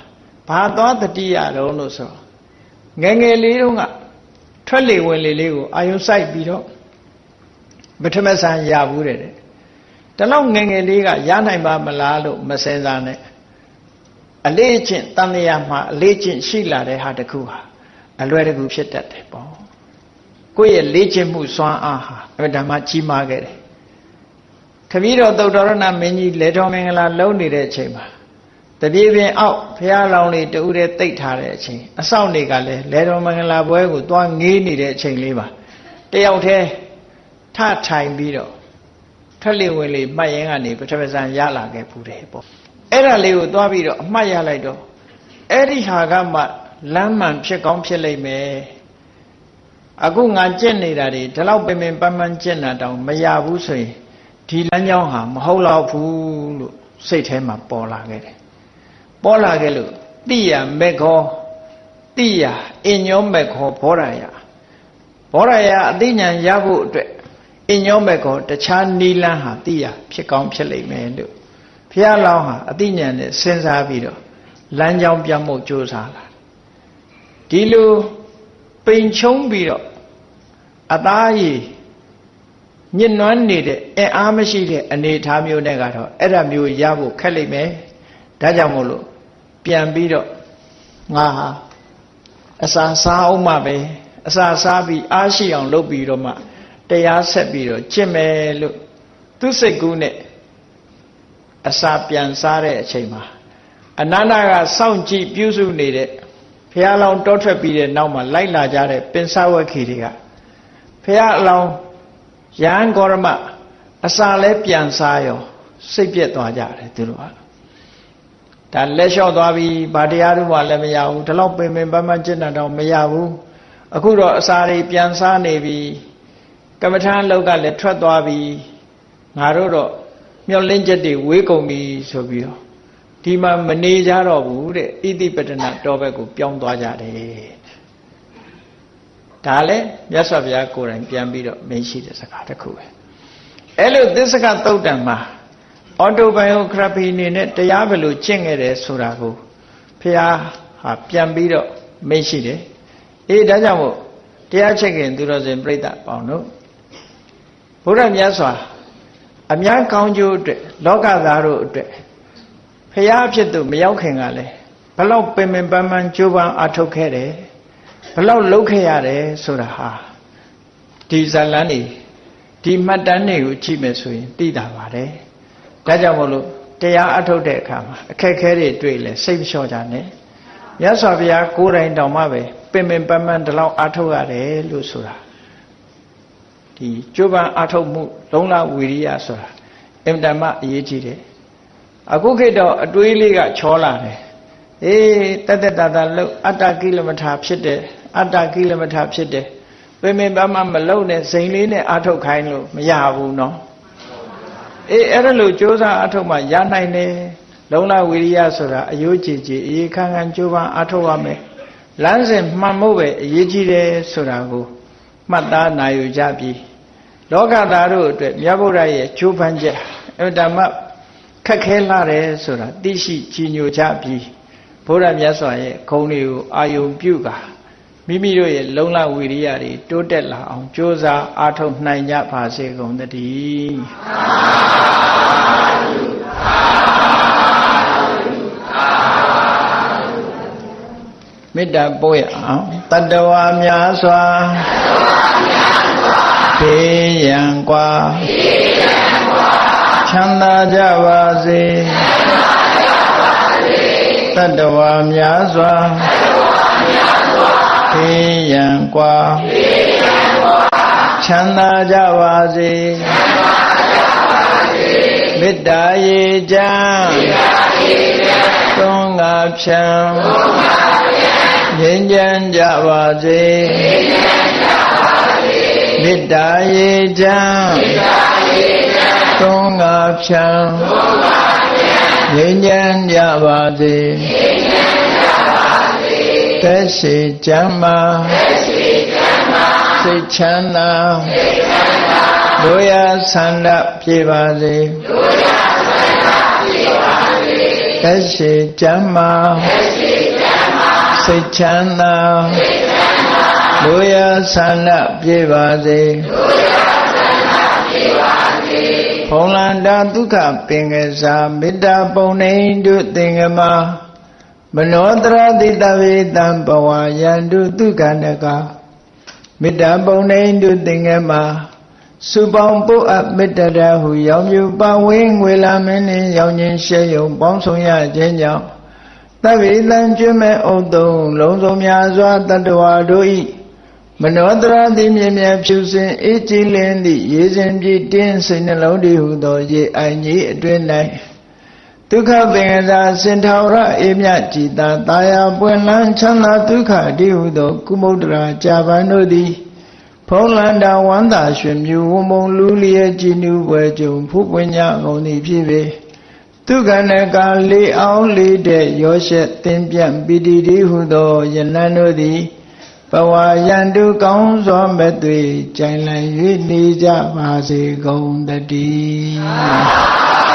ဘာသွားတတိယတော့လို့ဆိုငယ်ငယ်လေးတုန်းကထွက်လေဝင်လေလေးကိုအာယုံစိုက်ပြီးတော့ပထမဆန်ရဘူးတဲ့တလောက်ငယ်ငယ်လေးကရနိုင်ပါမလားလို့မစင်စားနဲ့အလေးအကျင့်တန်လျာမှာအလေးအကျင့်ရှိလာတဲ့ဟာတစ်ခုဟာအလွယ်တကူဖြစ်တတ်တယ်ပေါ့ကိုယ့်ရဲ့လေ့ကျင့်မှုစွမ်းအားဟာအဲ့ဒါမှကြီးမားခဲ့တယ်ခမည်းတော်သုတ္တရဏမင်းကြီးလေတော်မင်္ဂလာလုံးနေတဲ့အချိန်မှာတပြေးပြင်အောက်ဘုရားလောင်းလေးတူတဲ့တိတ်ထားတဲ့အချိန်အဆောက်တွေကလည်းလေတော်မင်္ဂလာပွဲကိုသွားငေးနေတဲ့အချိန်လေးပါတယောက်တည်းထထိုင်ပြီးတော့ထွက်လေဝင်လေမှတ်ရင်ကနေပထမဆန်ရလာခဲ့ဘူးတယ်ပေါ့အဲ့ဒါလေးကိုသွားပြီးတော့အမှတ်ရလိုက်တော့အဲ့ဒီဟာကမှလမ်းမှန်ဖြစ်ကောင်းဖြစ်လိမ့်မယ်အခုငါကျင့်နေတာတွေဒီလောက်ပင်ပင်ပန်းပန်းကျင့်တာတောင်မရဘူးဆိုရင်ဒီလမ်းကြောင်းဟာမဟုတ်တော့ဘူးလို့စိတ်ထဲမှာပေါ်လာခဲ့တယ်ပေါ်လာခဲ့လို့တိယမေခောတိယအညောမေခောဘောရယအသိဉာဏ်ရဖို့အတွက်အညောမေခောတခြားနီလန်းဟာတိယဖြစ်ကောင်းဖြစ်လိမ့်မယ်လို့ဘုရားလောင်းဟာအသိဉာဏ်နဲ့စဉ်းစားပြီးတော့လမ်းကြောင်းပြောင်းဖို့ကြိုးစားလာဒီလိုပိန်ချုံပြီးတော့အသားရည်ညှဉ်းနှွမ်းနေတဲ့အင်အားမရှိတဲ့အနေအထားမျိုးနဲ့ကတော့အဲ့ဒါမျိုးရဖို့ခက်လိမ့်မယ်ဒါကြောင့်မို့လို့ပြန်ပြီးတော့ငါဟာအစာစားအောင်မှပဲအစာစားပြီးအားရှိအောင်လုပ်ပြီးတော့မှတရားဆက်ပြီးတော့ကျင့်မယ်လို့သူစိတ်ကူးနဲ့အစာပြန်စားတဲ့အချိန်မှာအနန္တကစောင့်ကြည့်ပြုစုနေတဲ့ဘုရားလောင်းတောထွက်ပြီးတဲ့နောက်မှာလိုက်လာကြတဲ့ပင်စဝက်ခေတွေကဘုရားအလောင်းယဟန်ဂေါရမအစာလဲပြန်စားရောစိတ်ပြက်သွားကြတယ်သူတို့ကဒါလက်လျှော့သွားပြီးဗာတရားတို့မှလည်းမရဘူးဒီလောက်ပင်ပင်ပန်းပန်းကျင့်တာတော့မရဘူးအခုတော့အစာတွေပြန်စားနေပြီကမ္မထာလောက်ကလည်းထွက်သွားပြီငါတို့တော့မျောလင်းချက်တွေဝေးကုန်ပြီဆိုပြီးတော့ဒီမှာမနေကြတော့ဘူးတဲ့ဣတိပတ္တနာတော်ဘက်ကိုပြောင်းသွားကြတယ်ဒါလည်းမြတ်စွာဘုရားကိုယ်တိုင်ပြန်ပြီးတော့မင်းရှိတဲ့စကားတစ်ခုပဲအဲ့လိုသစ္စကသုတ်တံမှာအော်တိုဘိုင်ယိုဂရာဖီအနေနဲ့တရားဘယ်လိုကျင့်ခဲ့တယ်ဆိုတာကိုဘုရားဟာပြန်ပြီးတော့မင်းရှိတယ်အေးဒါကြောင့်မို့တရားချက်ခင်သူတော်စင်ပြိဿပေါင်းတို့ဘုရားမြတ်စွာအများကောင်းကျိုးအတွက်လောကသားတို့အတွက်ဖရာဖြစ်သူမရောက်ခင်ကလည်းဘလောက်ပင်ပင်ပန်းပန်းကြိုးပမ်းအားထုတ်ခဲ့တယ်ဘလောက်လုပ်ခဲ့ရတယ်ဆိုတာဟာဒီဇာလန်းဒီမှတ်တမ်းတွေကိုကြည့်မယ်ဆိုရင်သိတာပါတယ်ဒါကြောင့်မို့လို့တရားအထုတ်တဲ့အခါမှာအခက်အခဲတွေတွေ့လဲစိတ်မလျှော့ကြနဲ့မြတ်စွာဘုရားကိုယ်တိုင်တောင်မှပဲပင်ပင်ပန်းပန်းဒီလောက်အားထုတ်ရတယ်လို့ဆိုတာဒီကြိုးပမ်းအားထုတ်မှုလုံးလဝီရိယဆိုတာအင်တမအရေးကြီးတယ်အခုခေတ်တော့အတွေးလေးကချောလာတယ်အေးတက်တက်တာလို့အတ္တကိလမထာဖြစ်တယ်အတ္တကိလမထာဖြစ်တယ်ပင်ပင်ပန်းပန်းမလုံနဲ့စိန်လေးနဲ့အားထုတ်ခိုင်းလို့မရဘူးနော်အေးအဲ့ဒါလို့ကြိုးစားအားထုတ်မှရနိုင်တယ်လုံးလဝီရိယဆိုတာအယိုးကြည်ကြည်အေးခန်းခန်းကြိုးပမ်းအားထုတ်ရမယ်လမ်းစဉ်မှန်ဖို့ပဲအရေးကြီးတယ်ဆိုတာကိုမှတ်သားနိုင်ယူကြပြီလောကသားတို့အတွက်မြတ်ဗုဒ္ဓရဲ့ကြိုးပမ်းချက်အတ္တမခက်ခဲလာတယ်ဆိုတာသိရှိကြည်ညိုကြပြီဘုရားမြတ်စွာရဲ့ဂုဏ်တွေကိုအာယုံပြုကာမိမိတို့ရဲ့လုံလဝီရိယတွေတိုးတက်လာအောင်ကြိုးစားအားထုတ်နိုင်ကြပါစေကုန်သတည်းမေတ္တာပို့ရအောင်တတ္တဝါများစွာဘေးရန်กว่าချမ်းသာကြပါစေတတ္တဝါများစွာဘေးရန်กว่าချမ်းသာကြပါစေမေတ္တာရေချမ်းသွန်ငါဖြံငြိမ်းချမ်းကြပါစေမေတ္တာရေချမ်းသွန်ငါဖြံငြိမ်းချမ်းကြပါစေသက်ရှိချမ်းသာ စိတ်ချမ်းသာတို့ရဆန္ဒပြေပါစေသက်ရှိကျမ်းမာစိတ်ချမ်းသာတို့ရဆန္ဒပြေပါစေဖုံလန္တာဒုက္ခပင်ကစားမေတ္တာပုံနေတုသင်္ကမမနောတရတိတဝေတံဘဝယန္တုဒုက္ခနကမေတ္တာပုံနေတုသင်္ကမစုပေါင်းပုအပ်မေတ္တရာဟုရောင်မြူပါဝင်းငွေလာမင်းနှင့်ရောင်ခြင်းရှေယုံပေါင်းဆောင်ရခြင်းကြောင့်သဗ္ဗေတံကျွမ်းမဲ့ဥတုံလုံးစုံများစွာတတ္တဝါတို့၏မနောတရာတိမြင်မြဖြူစင်အေးကြည်လင်းသည့်ရေစဉ်ပြည့်တင်းစိတ်နှလုံးတည်ဟုသောရေအိုင်ကြီးအတွင်၌ဒုက္ခပင်ကစားစင်ထောရအေးမြကြည်သာတာယာပွင့်လန်းချမ်းသာဒုက္ခတည်ဟုသောကုမုဒ္ဒရာကြာပန်တို့သည်ဖုံးလန္တာဝန္တာရွှင်မြူဝုံမုံလူလျက်ကြည်နူးပွဲကြုံဖူးပွင့်ကြကုန်သည်ဖြစ်ပေဒုက္ခနကလေးအောင်လေးတဲ့ရောရှက်သင်ပြန့်ပီတိတည်ဟုသောယနန်းတို့သည်ဘဝယန္တုကောင်းစွာမဲ့သွေကြိုင်လည်၍နေကြပါစေကုန်တည်း